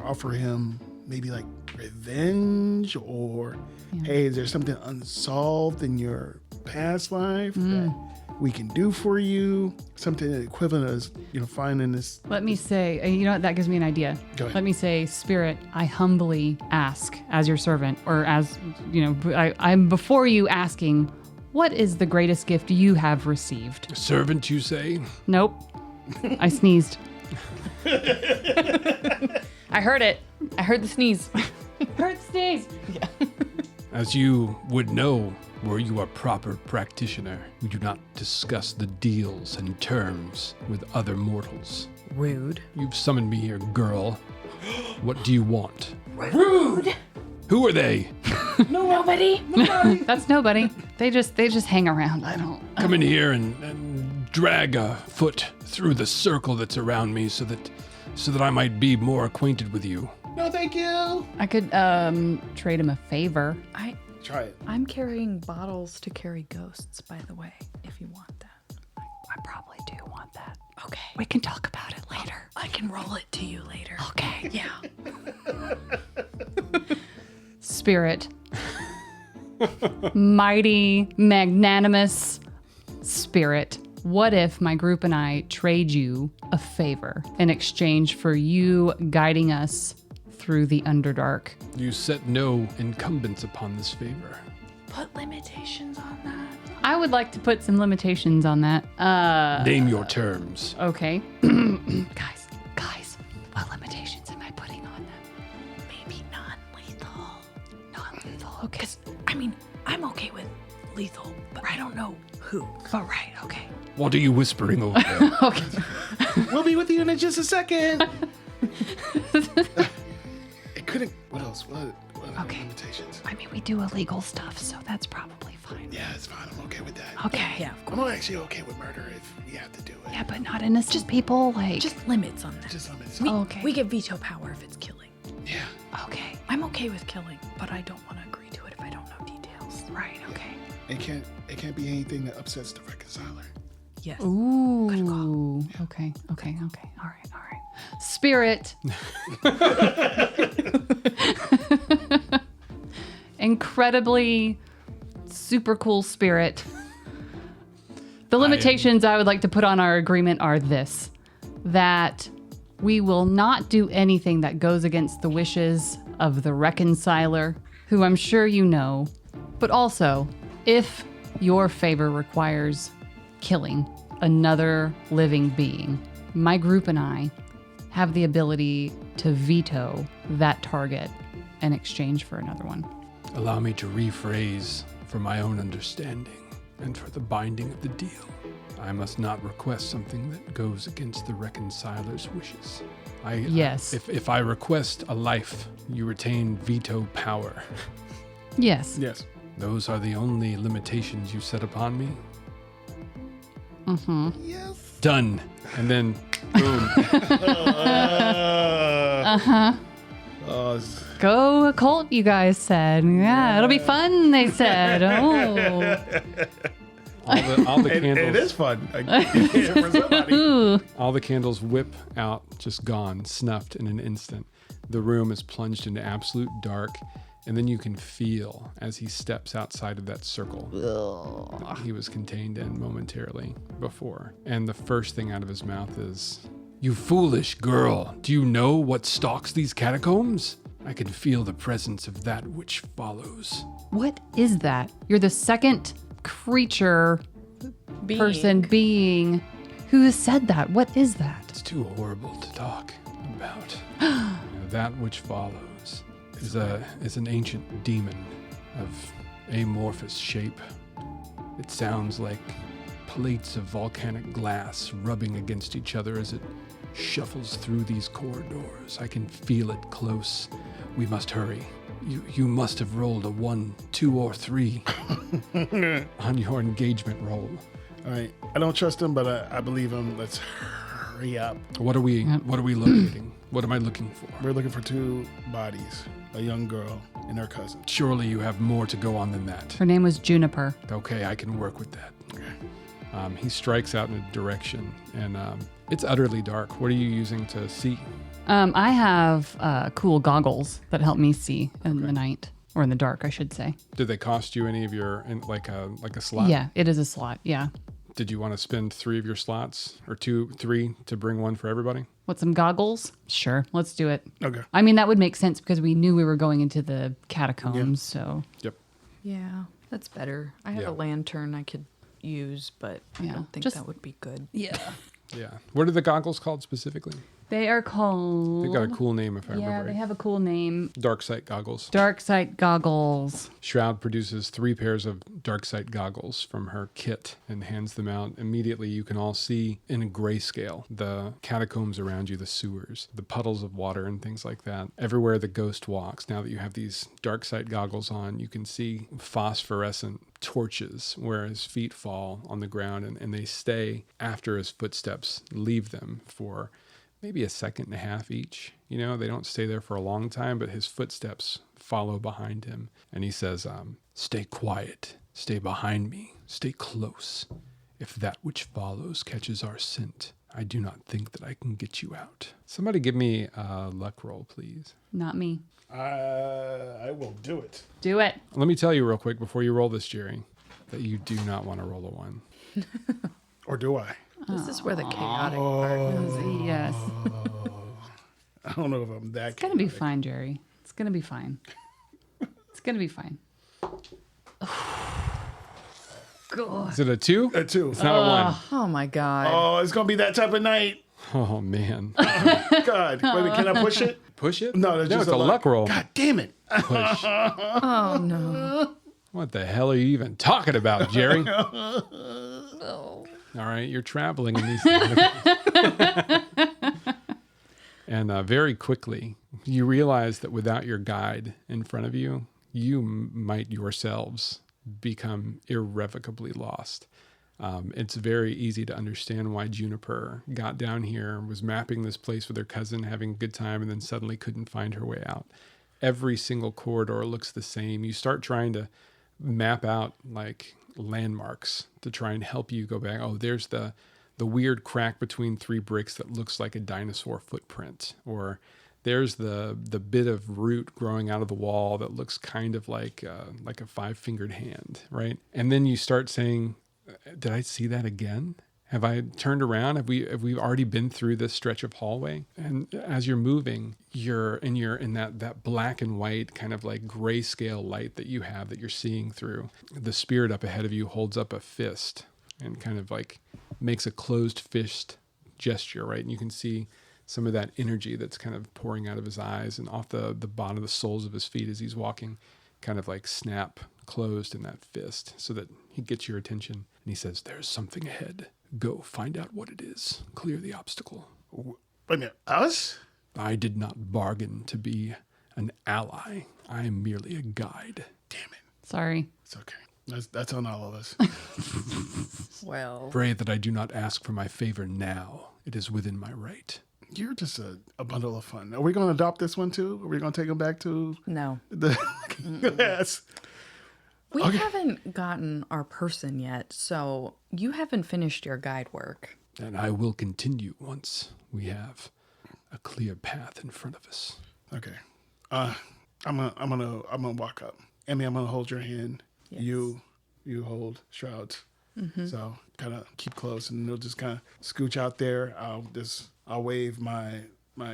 B: offer him maybe like revenge, or hey, is there something unsolved in your past life that we can do for you? Something equivalent as finding this.
C: Let me say, you know what, that gives me an idea.
B: Go ahead.
C: Let me say, Spirit, I humbly ask as your servant, or as, I'm before you asking, what is the greatest gift you have received?
A: A servant, you say?
C: Nope. I sneezed. I heard it. I heard the sneeze. Heard the sneeze.
A: As you would know, were you a proper practitioner, we do not discuss the deals and terms with other mortals.
D: Rude.
A: You've summoned me here, girl. What do you want?
C: Rude.
A: Who are they?
C: Nobody. That's nobody. They just hang around. I don't.
A: Come in here and drag a foot through the circle that's around me so that I might be more acquainted with you.
B: No, thank you.
C: I could trade him a favor.
B: Try it.
D: I'm carrying bottles to carry ghosts, by the way, if you want that.
C: I probably do want that.
D: Okay.
C: We can talk about it later.
D: I can roll it to you later.
C: Okay.
D: Yeah.
C: Spirit. Mighty, magnanimous spirit. What if my group and I trade you a favor in exchange for you guiding us through the Underdark?
A: You set no incumbents upon this favor.
D: Put limitations on that.
C: I would like to put some limitations on that.
A: Name your terms.
C: Okay. Guys, what limitations am I putting on them?
D: Maybe non-lethal.
C: Non-lethal. Okay.
D: Because, I'm okay with lethal, but I don't know who.
C: But right, okay.
A: What are you whispering over there?
C: Okay.
B: We'll be with you in just a second. It couldn't. What else? What
C: Okay.
B: limitations?
C: We do illegal stuff, so that's probably fine.
B: Yeah, it's fine. I'm okay with that.
C: Okay.
D: Yeah.
B: I'm actually okay with murder if we have to do it.
C: Yeah, but not innocent people, like...
D: Just limits on that.
B: Just limits.
C: Okay.
D: We get veto power if it's killing.
B: Yeah.
C: Okay.
D: I'm okay with killing, but I don't want to agree to it if I don't know details.
C: Right, okay.
B: It can't be anything that upsets the reconciler.
D: Yes.
C: Ooh. Okay. All right. Spirit. Incredibly super cool spirit. The limitations I would like to put on our agreement are this: that we will not do anything that goes against the wishes of the reconciler, who I'm sure you know, but also, if your favor requires killing another living being, my group and I have the ability to veto that target in exchange for another one.
A: Allow me to rephrase for my own understanding and for the binding of the deal. I must not request something that goes against the reconciler's wishes.
C: Yes.
A: If I request a life, you retain veto power.
C: Yes.
B: Yes.
A: Those are the only limitations you set upon me?
C: Mm-hmm.
B: Yes.
A: Done. And then, boom.
C: Uh-huh.
B: cause.
C: Go occult, you guys said. Yeah, it'll be fun, they said. Oh.
A: All the candles.
B: It is fun. For somebody.
C: Ooh.
A: All the candles whip out, just gone, snuffed in an instant. The room is plunged into absolute dark, and then you can feel as he steps outside of that circle that he was contained in momentarily before. And the first thing out of his mouth is, "You foolish girl, do you know what stalks these catacombs? I can feel the presence of that which follows."
C: What is that? You're the second creature, person, being who has said that. What is that?
A: It's too horrible to talk about. That which follows is an ancient demon of amorphous shape. It sounds like plates of volcanic glass rubbing against each other as it shuffles through these corridors. I can feel it close. We must hurry. You must have rolled a 1, 2, or 3 on your engagement roll.
B: All right. I don't trust him, but I believe him. Let's hurry up.
A: What are we locating? What am I looking for?
B: We're looking for 2 bodies, a young girl and her cousin.
A: Surely you have more to go on than that.
C: Her name was Juniper.
A: Okay, I can work with that. He strikes out in a direction, and it's utterly dark. What are you using to see?
C: I have cool goggles that help me see in the night, or in the dark, I should say.
A: Did they cost you any of your, like a slot?
C: Yeah, it is a slot. Yeah.
A: Did you want to spend 3 of your slots, or 2, 3 to bring one for everybody?
C: What, some goggles? Sure, let's do it.
B: Okay.
C: I mean, that would make sense because we knew we were going into the catacombs, so.
A: Yep.
D: Yeah, that's better. I have
A: Yeah.
D: a lantern I could use, but I
C: Yeah,
D: don't think
C: just-
D: that would be good.
C: Yeah.
A: Yeah. What are the goggles called specifically?
C: They are called.
A: They've got a cool name, if I
C: Yeah,
A: remember
C: they
A: right.
C: have a cool name.
A: Dark sight goggles.
C: Dark sight goggles.
A: Shroud produces 3 pairs of dark sight goggles from her kit and hands them out. Immediately, you can all see in a grayscale the catacombs around you, the sewers, the puddles of water, and things like that. Everywhere the ghost walks, now that you have these dark sight goggles on, you can see phosphorescent torches where his feet fall on the ground, and they stay after his footsteps leave them for maybe a second and a half each. You know, they don't stay there for a long time, but his footsteps follow behind him. And he says, "Stay quiet, stay behind me, stay close. If that which follows catches our scent, I do not think that I can get you out." Somebody give me a luck roll, please.
C: Not me.
B: I will do it.
C: Do it.
A: Let me tell you real quick before you roll this, Jerry, that you do not want to roll a 1.
B: Or do I?
D: This is where the chaotic part is.
C: Yes.
B: I don't know if I'm that.
C: It's going to be fine, Jerry. It's going to be fine. It's going to be fine. God.
A: Is it a 2?
B: A 2.
A: It's not a 1.
D: Oh my god.
B: Oh, it's gonna be that type of night.
A: Oh, man.
B: God, wait, can I push it?
A: Push it?
B: No, that's just
A: it's a luck roll.
B: God damn it!
A: Push.
D: Oh no.
A: What the hell are you even talking about, Jerry? All right, you're traveling in these and very quickly, you realize that without your guide in front of you, you might yourselves become irrevocably lost. It's very easy to understand why Juniper got down here, was mapping this place with her cousin, having a good time, and then suddenly couldn't find her way out. Every single corridor looks the same. You start trying to map out like landmarks to try and help you go back. Oh, there's the weird crack between 3 bricks that looks like a dinosaur footprint, or there's the bit of root growing out of the wall that looks kind of like a 5-fingered hand, right? And then you start saying, did I see that again? Have I turned around? Have we already been through this stretch of hallway? And as you're moving, you're in that black and white kind of like grayscale light that you have that you're seeing through. The spirit up ahead of you holds up a fist and kind of like makes a closed fist gesture, right? And you can see some of that energy that's kind of pouring out of his eyes and off the bottom of the soles of his feet as he's walking, kind of like snap closed in that fist so that he gets your attention. And he says, "There's something ahead. Go find out what it is. Clear the obstacle."
B: Wait a minute, us?
A: I did not bargain to be an ally. I am merely a guide.
B: Damn it.
C: Sorry.
B: It's okay. That's on all of us.
D: Well.
A: Pray that I do not ask for my favor now. It is within my right.
B: You're just a bundle of fun. Are we going to adopt this one too? Are we going to take them back to
D: No.
B: the glass?
D: We haven't gotten our person yet, so you haven't finished your guide work.
A: And I will continue once we have a clear path in front of us.
B: Okay. I'm gonna walk up. Emmy, I'm gonna hold your hand.
D: Yes.
B: You hold Shroud's. So kind of keep close, and they'll just kind of scooch out there. I'll wave my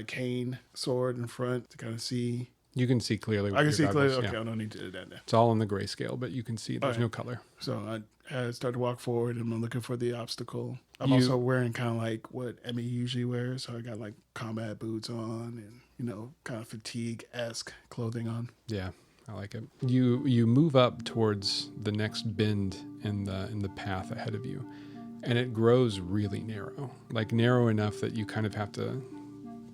B: cane sword in front to kind of see.
A: You can see clearly. With
B: I can
A: your
B: see clearly.
A: goggles,
B: Okay,
A: yeah.
B: I don't need to do that now.
A: It's all in the grayscale, but you can see there's
B: right.
A: no color.
B: So I start to walk forward, and I'm looking for the obstacle. I'm also wearing kind of like what Emmy usually wears. So I got like combat boots on, and kind of fatigue-esque clothing on.
A: Yeah, I like it. You move up towards the next bend in the path ahead of you, and it grows really narrow, like narrow enough that you kind of have to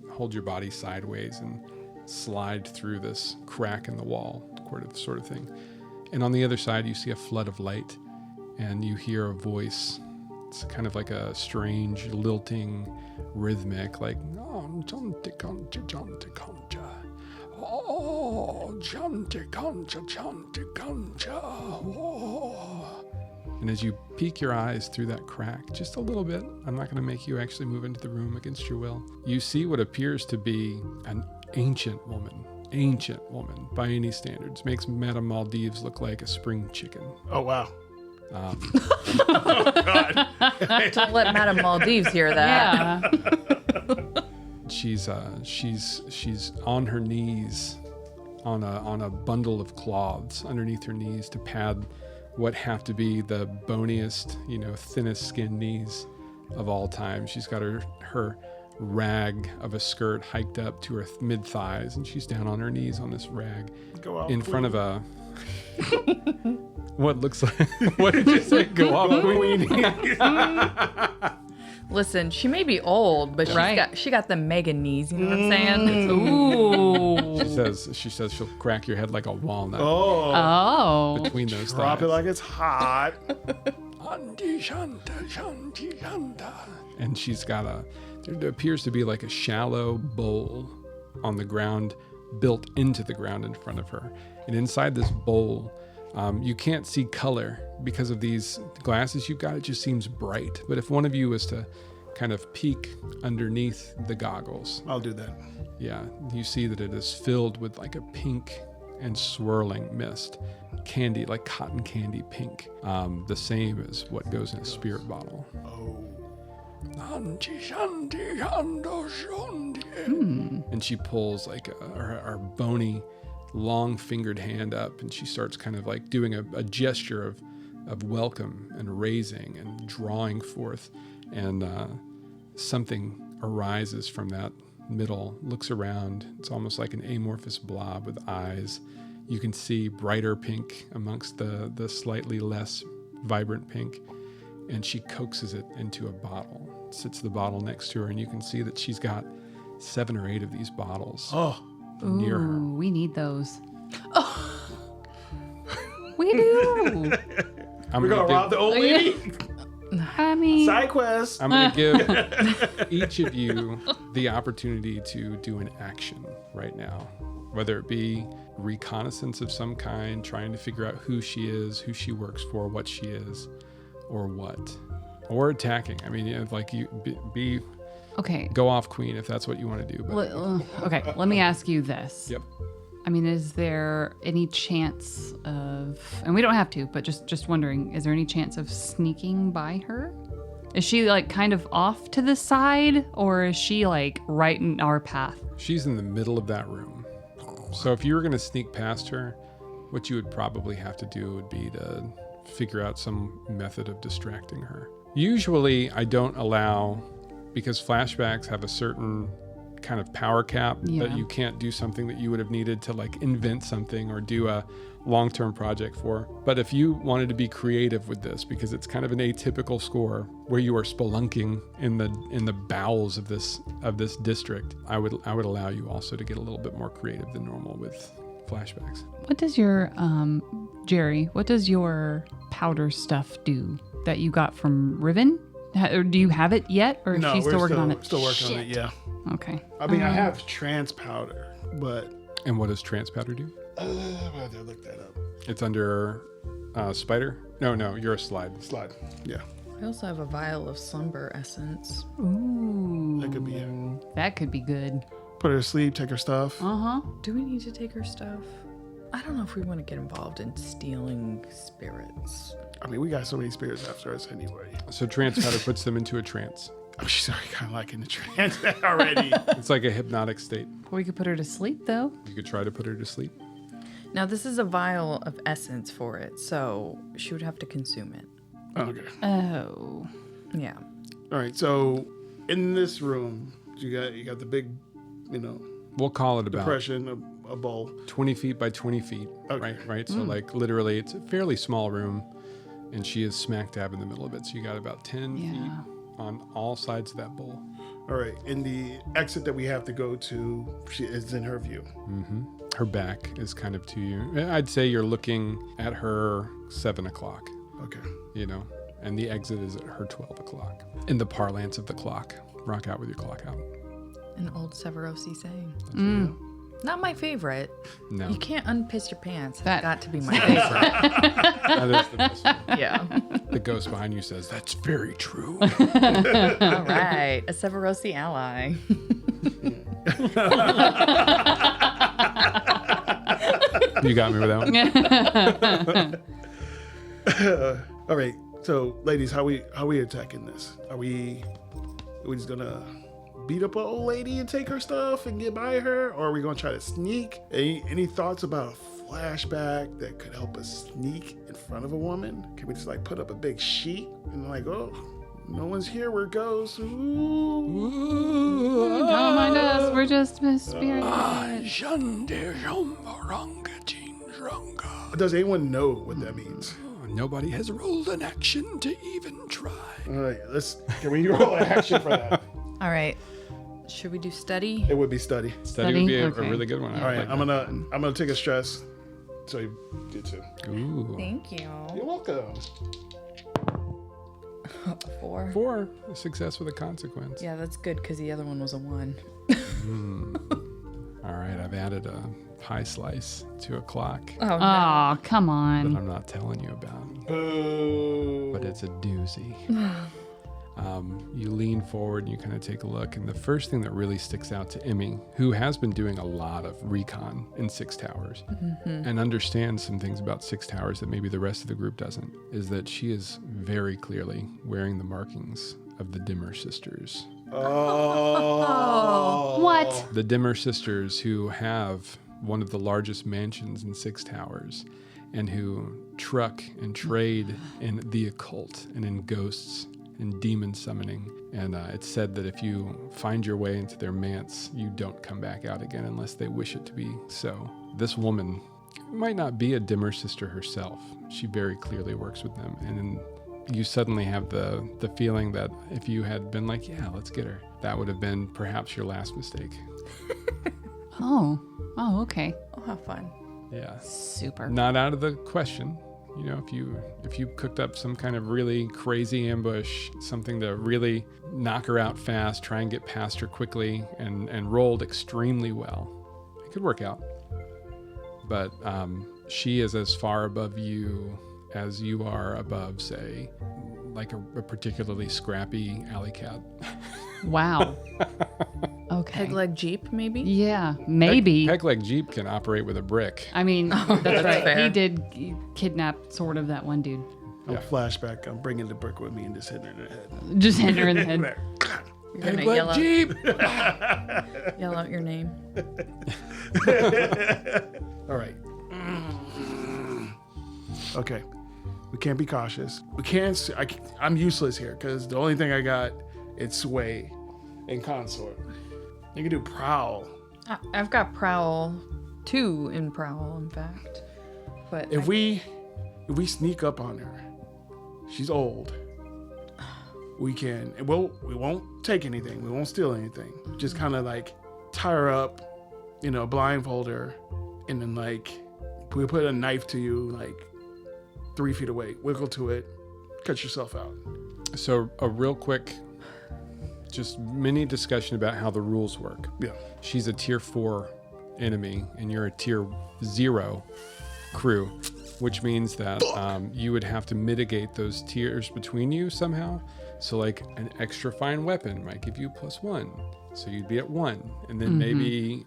A: hold your body sideways and slide through this crack in the wall, sort of thing. And on the other side, you see a flood of light, and you hear a voice. It's kind of like a strange, lilting, rhythmic, like, oh, Jonte Concha, Jonte Concha. Oh, Jonte Concha, Jonte Concha. Oh. And as you peek your eyes through that crack, just a little bit, I'm not going to make you actually move into the room against your will, you see what appears to be an ancient woman by any standards. Makes Madame Maldives look like a spring chicken.
B: Oh, wow.
D: Don't let Madame Maldives hear that.
C: Yeah.
A: She's on her knees on a bundle of cloths underneath her knees to pad what have to be the boniest, thinnest skinned knees of all time. She's got her rag of a skirt hiked up to her mid thighs, and she's down on her knees on this rag in front of a what looks like what did you say? Go off, queen.
D: Listen, she may be old, but she got the mega knees. You know what I'm saying?
C: Ooh.
A: She says she'll crack your head like a walnut
C: Oh.
A: between those
B: Drop
A: thighs.
B: it like it's hot.
A: And she's got there appears to be like a shallow bowl on the ground, built into the ground in front of her. And inside this bowl, you can't see color because of these glasses you've got. It just seems bright. But if one of you was to kind of peek underneath the goggles,
B: I'll do that.
A: yeah, you see that it is filled with like a pink and swirling mist. Candy, like cotton candy pink. The same as what goes in a spirit bottle. And she pulls like her bony, long-fingered hand up, and she starts kind of like doing a gesture of welcome and raising and drawing forth. And something arises from that middle, looks around. It's almost like an amorphous blob with eyes. You can see brighter pink amongst the slightly less vibrant pink. And she coaxes it into a bottle, sits the bottle next to her, and you can see that she's got 7 or 8 of these bottles near her.
C: Ooh, we need those. We do.
A: I'm
B: We're
A: gonna
B: gonna rob the old lady.
C: I mean,
B: Side quest.
A: I'm going to give each of you the opportunity to do an action right now, whether it be reconnaissance of some kind, trying to figure out who she is, who she works for, what she is, or what, or attacking. I mean, like you be
C: okay.
A: go off queen if that's what you want to do. But
C: Okay, let me ask you this.
A: Yep.
C: I mean, is there any chance of, and we don't have to, but just wondering, is there any chance of sneaking by her? Is she like kind of off to the side, or is she like right in our path?
A: She's in the middle of that room. So if you were going to sneak past her, what you would probably have to do would be to figure out some method of distracting her. Usually I don't allow, because flashbacks have a certain kind of power cap that you can't do something that you would have needed to like invent something or do a long-term project for. But if you wanted to be creative with this, because it's kind of an atypical score where you are spelunking in the bowels of this district, I would allow you also to get a little bit more creative than normal with flashbacks.
C: What does your Jerry? What does your powder stuff do that you got from Riven? Or do you have it yet, or is
B: No,
C: she
B: we're
C: still working on it?
B: Still working on it.
C: Shit.
B: Yeah.
C: Okay.
B: I mean, I have trance powder, but
A: And what does trance powder do?
B: I have to look that up.
A: It's under spider? No, you're a slide.
B: Slide. Yeah,
D: I also have a vial of slumber essence.
C: Ooh.
B: that could be it.
C: That could be good.
B: Put her to sleep, take her stuff.
C: Uh-huh.
D: Do we need to take her stuff? I don't know if we want to get involved in stealing spirits.
B: I mean, we got so many spirits after us anyway.
A: So trance powder puts them into a trance.
B: Oh, she's already kind of like in the trance already.
A: It's like a hypnotic state.
C: We could put her to sleep, though.
A: You could try to put her to sleep.
D: Now, this is a vial of essence for it, so she would have to consume it.
B: Okay.
C: Oh.
D: Yeah.
B: All right. So in this room, you got the big,
A: We'll call it about
B: depression, a bowl.
A: 20 feet by 20 feet.
B: Okay.
A: Right? So like literally it's a fairly small room and she is smack dab in the middle of it. So you got about 10
C: Yeah.
A: feet on all sides of that bowl.
B: All right. And the exit that we have to go to, she is in her view.
A: Her back is kind of to you. I'd say you're looking at her 7 o'clock,
B: Okay.
A: and the exit is at her 12 o'clock. In the parlance of the clock, rock out with your clock out.
D: An old Severosi saying.
C: Mm.
D: Not my favorite.
A: No,
D: You can't unpiss your pants. It's
C: That-
D: got to be my favorite.
A: that is the best one.
D: Yeah.
A: The ghost behind you says, "That's very true."
D: All right. A Severosi ally.
A: You got me with that one.
B: All right. So, ladies, how we attacking this? Are we just gonna beat up an old lady and take her stuff and get by her, or are we gonna try to sneak? Any thoughts about a flashback that could help us sneak in front of a woman? Can we just like put up a big sheet and like, oh, no one's here, where it goes? Ooh.
C: Don't mind us. We're just spirits.
B: Does anyone know what that means?
A: Nobody has rolled an action to even try.
B: All right, can we roll an action for that?
D: All right. Should we do study?
B: It would be study.
A: Study would be a
C: Okay.
A: really good one.
B: All right, I'm gonna take a stress. So you do too.
A: Ooh.
D: Thank you.
B: You're welcome.
D: 4.
A: 4, a success with a consequence.
D: Yeah, that's good because the other one was a 1.
A: All right, I've added a pie slice to a clock
D: Oh, no.
C: Oh, come
A: that
C: on.
A: I'm not telling you about,
B: Boo.
A: but it's a doozy. You lean forward and you kind of take a look, and the first thing that really sticks out to Emmy, who has been doing a lot of recon in Six Towers and understands some things about Six Towers that maybe the rest of the group doesn't, is that she is very clearly wearing the markings of the Dimmer sisters.
B: Oh.
C: What?
A: The Dimmer sisters, who have one of the largest mansions in Six Towers and who truck and trade in the occult and in ghosts and demon summoning. And it's said that if you find your way into their manse, you don't come back out again unless they wish it to be so. This woman might not be a Dimmer sister herself. She very clearly works with them. And then you suddenly have the feeling that if you had been like, yeah, let's get her, that would have been perhaps your last mistake.
C: Oh, okay.
D: I'll have fun.
A: Yeah.
C: Super.
A: Not out of the question. You know, if you cooked up some kind of really crazy ambush, something to really knock her out fast, try and get past her quickly, and rolled extremely well, it could work out. But she is as far above you as you are above, say, like a particularly scrappy alley cat.
C: Wow. Okay.
D: Peg leg Jeep, maybe?
C: Yeah, maybe.
A: Peg-leg Jeep can operate with a brick.
C: I mean, that's right.
D: fair.
C: He did kidnap sort of that one dude.
B: I'm flashback. I'm bringing the brick with me and just hitting her in the head.
C: Just hit her in the head.
D: You're gonna
A: Peg-leg Jeep!
D: yell out your name.
B: All right. Okay. We can't be cautious. We can't. I'm useless here because the only thing I got is sway and consort. You can do prowl.
D: I've got prowl, 2 in prowl, in fact. But
B: If we sneak up on her, she's old. We can. We won't take anything. We won't steal anything. Just kind of like tie her up, blindfold her, and then like we put a knife to you like 3 feet away. Wiggle to it, cut yourself out.
A: So a real quick just mini discussion about how the rules work.
B: Yeah.
A: She's a tier 4 enemy, and you're a tier 0 crew, which means that you would have to mitigate those tiers between you somehow. So like an extra fine weapon might give you +1, so you'd be at 1, and then maybe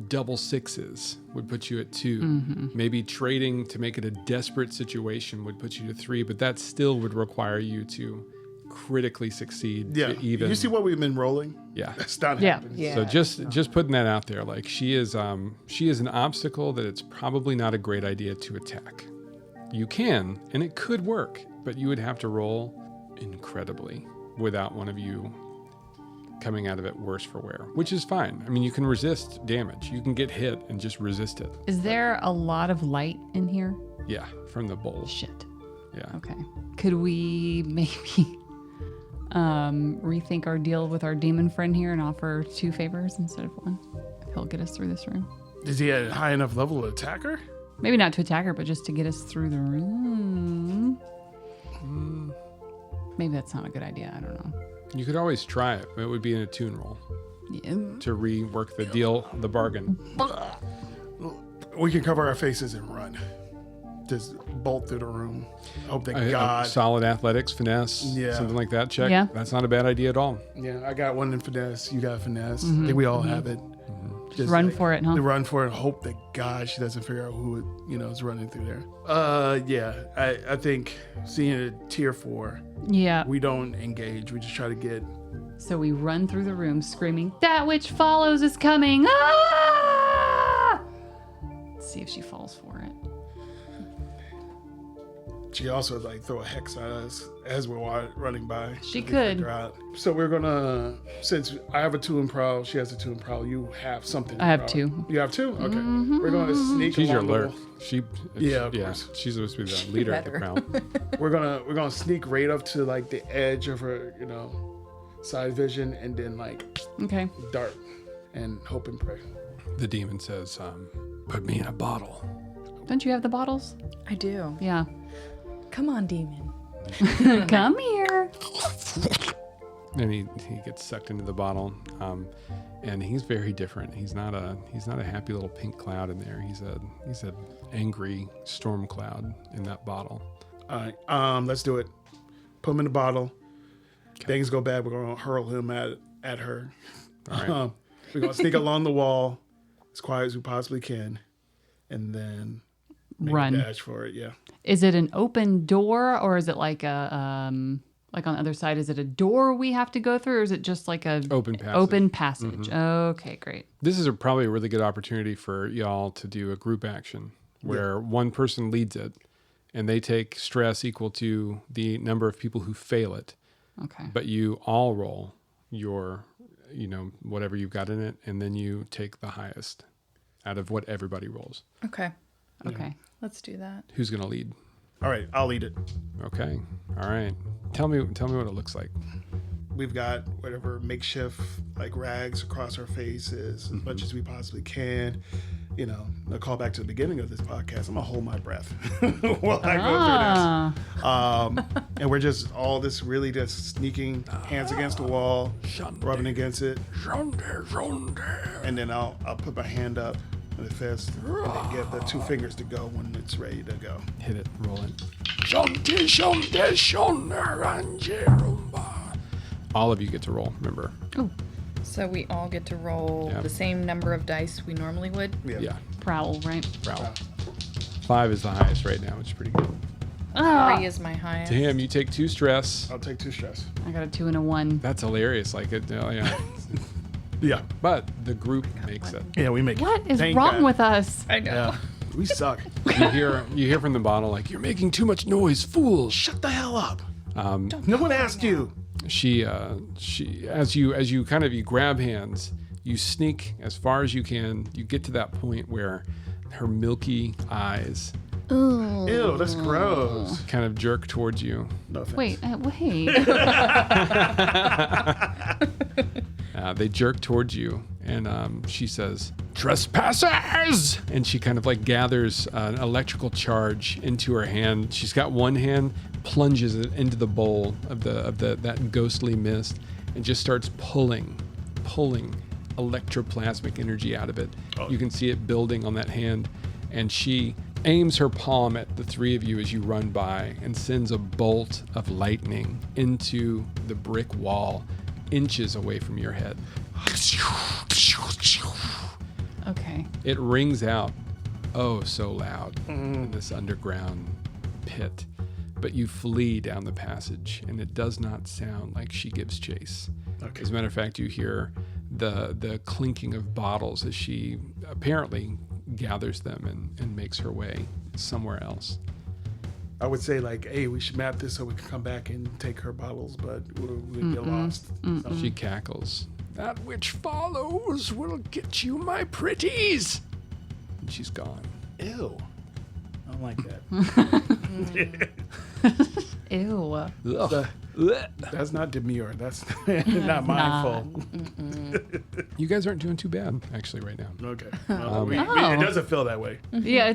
A: double 6s would put you at 2. Maybe trading to make it a desperate situation would put you to 3, but that still would require you to critically succeed.
B: Yeah.
A: To even.
B: You see what we've been rolling?
A: Yeah.
B: That's not
C: Yeah.
B: happening.
D: Yeah.
A: So just putting that out there, like she is an obstacle that it's probably not a great idea to attack. You can, and it could work, but you would have to roll incredibly without one of you coming out of it worse for wear, which is fine. I mean, you can resist damage. You can get hit and just resist it.
C: Is there a lot of light in here?
A: Yeah, from the bowl.
C: Shit.
A: Yeah.
C: Okay. Could we maybe rethink our deal with our demon friend here and offer 2 favors instead of 1? If he'll get us through this room.
B: Is he at a high enough level to attack her?
C: Maybe not to attack her, but just to get us through the room. Maybe that's not a good idea. I don't know.
A: You could always try it, but it would be an attune roll
C: Yeah.
A: to rework the deal, the bargain.
B: We can cover our faces and run. Just bolt through the room. Hope that
A: A
B: God.
A: solid athletics, finesse,
B: Yeah.
A: something like that. Check.
C: Yeah.
A: That's not a bad idea at all.
B: Yeah, I got one in finesse. You got finesse. I think we all have it. Just
C: Run for it, huh?
B: To run for it. Hope that God she doesn't figure out who is running through there. Yeah. I think seeing a tier 4,
C: Yeah.
B: we don't engage. We just try to get.
C: So we run through the room screaming, "That which follows is coming!" Ah! Let's see if she falls for it.
B: She also like throw a hex at us as we're running by.
C: She
B: We
C: could.
B: figure out. So we're gonna, since I have a 2 in prowl, she has a 2 in prowl. You have something. in
C: I have
B: prowl.
C: 2.
B: You have 2. Okay. We're gonna sneak.
A: She's your
B: along the
A: lurk.
B: wall.
A: Yeah,
B: of course.
A: she's supposed to be the leader of the
D: Better.
A: crowd.
B: We're gonna sneak right up to like the edge of her, side vision, and then like
C: Okay.
B: dart and hope and pray.
A: The demon says, "Put me in a bottle."
C: Don't you have the bottles?
D: I do.
C: Yeah.
D: Come on, demon.
C: Come here.
A: And he gets sucked into the bottle, and he's very different. He's not a happy little pink cloud in there. He's a angry storm cloud in that bottle.
B: All right. Let's do it. Put him in the bottle. Things go bad. We're gonna hurl him at her.
A: All right.
B: We're gonna sneak along the wall as quiet as we possibly can, and then make
C: Run.
B: a dash for it. Yeah.
C: Is it an open door, or is it like a like on the other side? Is it a door we have to go through, or is it just like a
A: Open passage.
C: Open passage. Okay, great.
A: This is probably a really good opportunity for y'all to do a group action where one person leads it, and they take stress equal to the number of people who fail it.
C: Okay.
A: But you all roll your, whatever you've got in it, and then you take the highest out of what everybody rolls.
D: Okay.
C: Okay.
D: Let's do that.
A: Who's going to lead?
B: All right. I'll eat it.
A: Okay. All right. Tell me what it looks like.
B: We've got whatever makeshift like rags across our faces as much as we possibly can. A call back to the beginning of this podcast. I'm gonna hold my breath while I go through this. And we're just all this really just sneaking hands against the wall, rubbing against it. And then I'll put my hand up in the fist and then get the 2 fingers to go when it's ready to go.
A: Hit it. Roll it. All of you get to roll, remember?
C: Oh,
D: So we all get to roll
A: Yeah.
D: the same number of dice we normally would.
A: Yeah.
C: prowl, right?
A: Prowl. 5 is the highest right now, which is pretty good.
C: Ah,
D: 3 is my highest.
A: Damn, you take 2 stress.
B: I'll take 2 stress.
C: I got a 2 and a 1.
A: That's hilarious. Like it, yeah.
B: Yeah.
A: But the group makes it.
B: Yeah, we make it.
C: What is
B: Thank
C: wrong
B: God.
C: with us?
D: I know.
B: Yeah. We suck.
A: You hear from the bottle like, "You're making too much noise, fools."
B: Shut the hell up. No one asked you.
A: She as you grab hands, you sneak as far as you can. You get to that point where her milky eyes
B: Ew, that's gross.
A: kind of jerk towards you.
B: No offense.
C: Wait.
A: They jerk towards you, and she says, "Trespassers!" And she kind of like gathers an electrical charge into her hand. She's got one hand, plunges it into the bowl of that ghostly mist, and just starts pulling electroplasmic energy out of it. You can see it building on that hand, and she aims her palm at the three of you as you run by and sends a bolt of lightning into the brick wall inches away from your head.
C: Okay.
A: It rings out oh so loud in this underground pit, but you flee down the passage, and it does not sound like she gives chase.
B: Okay.
A: As a matter of fact, you hear the clinking of bottles as she apparently gathers them and makes her way somewhere else.
B: I would say like, hey, we should map this so we can come back and take her bottles, but we'd get lost. So,
A: She cackles. That which follows will get you, my pretties. And she's gone.
B: ew. I don't like that.
C: Ew.
A: Ugh.
B: That's not demure. That's not mindful.
A: You guys aren't doing too bad, actually, right now.
B: Okay. Well, it doesn't feel that way.
C: Yeah,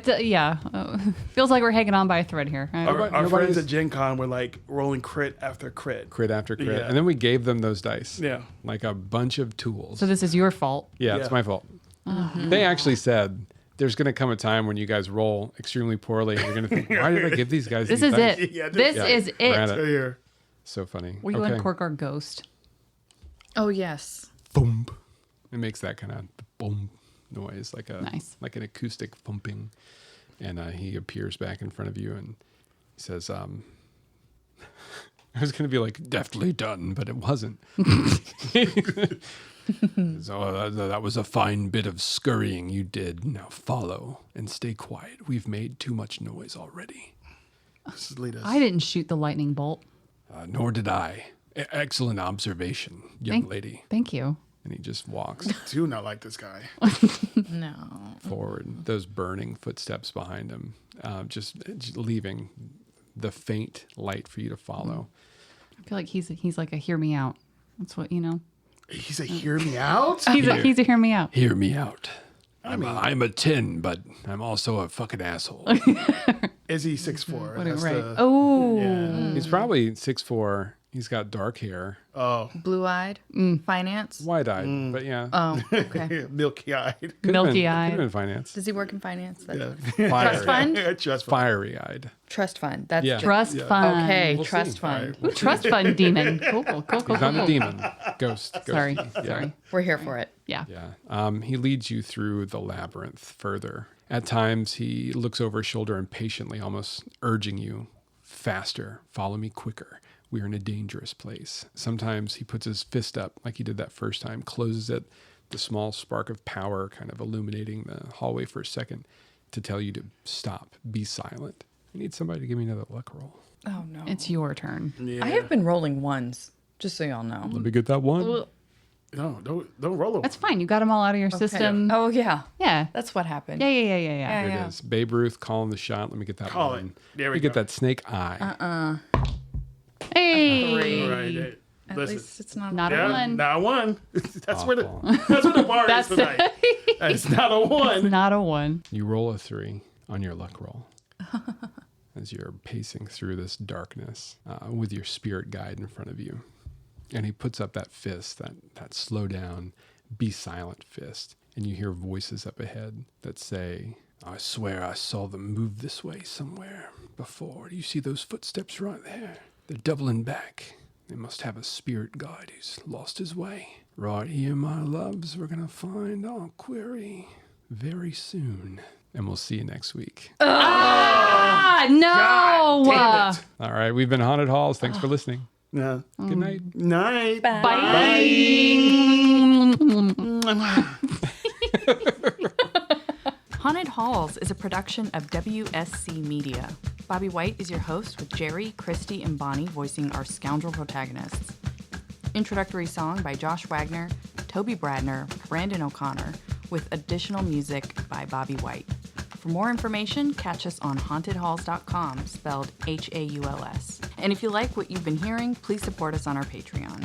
C: feels like we're hanging on by a thread here.
B: Our friends at Gen Con were like rolling crit after crit.
A: Crit after crit.
B: Yeah.
A: And then we gave them those dice.
B: Yeah.
A: Like a bunch of tools.
C: So this is your fault.
A: Yeah, it's
B: Yeah.
A: my fault. They actually said there's going to come a time when you guys roll extremely poorly and you're going to think, why did I give these guys
C: This
A: these
C: is
A: dice?
C: it.
B: Yeah,
C: This
A: yeah.
C: is
A: Ran
C: it.
A: it.
B: Here.
A: So funny.
C: Will you uncork our ghost?
D: Oh, yes.
A: Boom. It makes that kind of boom noise, like an acoustic thumping. And he appears back in front of you and he says, I was going to be like, deftly done, but it wasn't. So that was a fine bit of scurrying you did. Now follow and stay quiet. We've made too much noise already.
B: This is lead us.
C: I didn't shoot the lightning bolt.
A: Nor did I. Excellent observation, young lady.
C: Thank you.
A: And he just walks
B: do not like this guy.
D: No.
A: forward, those burning footsteps behind him, just leaving the faint light for you to follow.
C: I feel like he's like a hear me out. That's what, you know.
B: He's a hear me out?
C: He's a hear me out.
A: Hear me out. I'm a 10, but I'm also a fucking asshole.
B: Is he 6'4"?
C: Right.
B: That's the-
C: Oh.
B: Yeah.
A: He's probably 6'4". He's got dark hair,
B: Oh.
D: Blue-eyed. Finance.
A: wide-eyed, but yeah.
D: Oh, okay.
B: Milky-eyed.
C: Milky-eyed.
A: Could have been finance.
D: Does he work in finance? That's
B: Yeah.
D: Trust fund?
B: Trust fund.
A: Fiery-eyed.
D: Trust fund. That's
A: Yeah.
C: Trust
B: Yeah.
C: fund.
D: Okay,
A: We'll
D: trust
A: see.
D: fund.
C: Ooh, trust fund demon. Cool.
A: He's not a demon. Ghost.
C: Sorry.
A: Yeah.
C: Sorry.
D: We're here for it.
C: Yeah.
A: Yeah. He leads you through the labyrinth further. At times, he looks over his shoulder impatiently, almost urging you, faster, follow me quicker. We are in a dangerous place. Sometimes he puts his fist up like he did that first time, closes it, the small spark of power kind of illuminating the hallway for a second to tell you to stop, be silent. I need somebody to give me another luck roll.
D: Oh, no.
C: It's your turn.
B: Yeah.
D: I have been rolling ones, just so y'all know.
A: Let me get that one.
B: No, don't roll over.
C: That's fine. You got them all out of your system.
D: Oh, yeah.
C: Yeah.
D: That's what happened.
C: Yeah.
A: Here
D: Yeah.
A: it is. Babe Ruth calling the shot. Let me get that
B: Call
A: one.
B: it. There we
A: Let me get
B: go.
A: that snake eye.
C: Hey.
D: Three.
B: Right.
D: At
B: Listen.
D: least it's not.
C: Not a
B: Yeah,
C: one.
B: not one. That's where
A: Awful.
B: the bar
C: That's
B: is tonight. It's not a one.
C: Not a one.
A: You roll a 3 on your luck roll as you're pacing through this darkness with your spirit guide in front of you. And he puts up that fist, that slow down, be silent fist. And you hear voices up ahead that say, I swear I saw them move this way somewhere before. Do you see those footsteps right there? They're doubling back. They must have a spirit guide who's lost his way. Right here, my loves, we're going to find our query very soon. And we'll see you next week.
C: Ah, no.
B: Damn it.
A: All right, we've been Haunted Halls. Thanks for listening.
B: Yeah.
A: Good night.
B: Night.
C: Bye.
D: Haunted Halls is a production of WSC Media. Bobby White is your host, with Jerry, Christy, and Bonnie voicing our scoundrel protagonists. Introductory song by Josh Wagner, Toby Bradner, Brandon O'Connor, with additional music by Bobby White. For more information, catch us on hauntedhalls.com, spelled HAULS. And if you like what you've been hearing, please support us on our Patreon.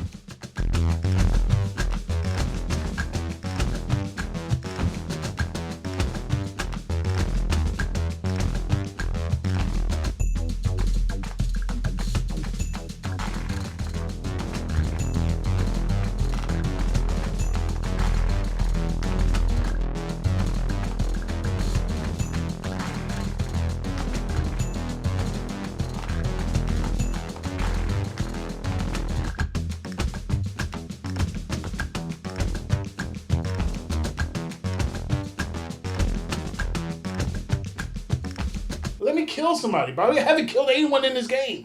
B: Let me kill somebody, bro. I haven't killed anyone in this game.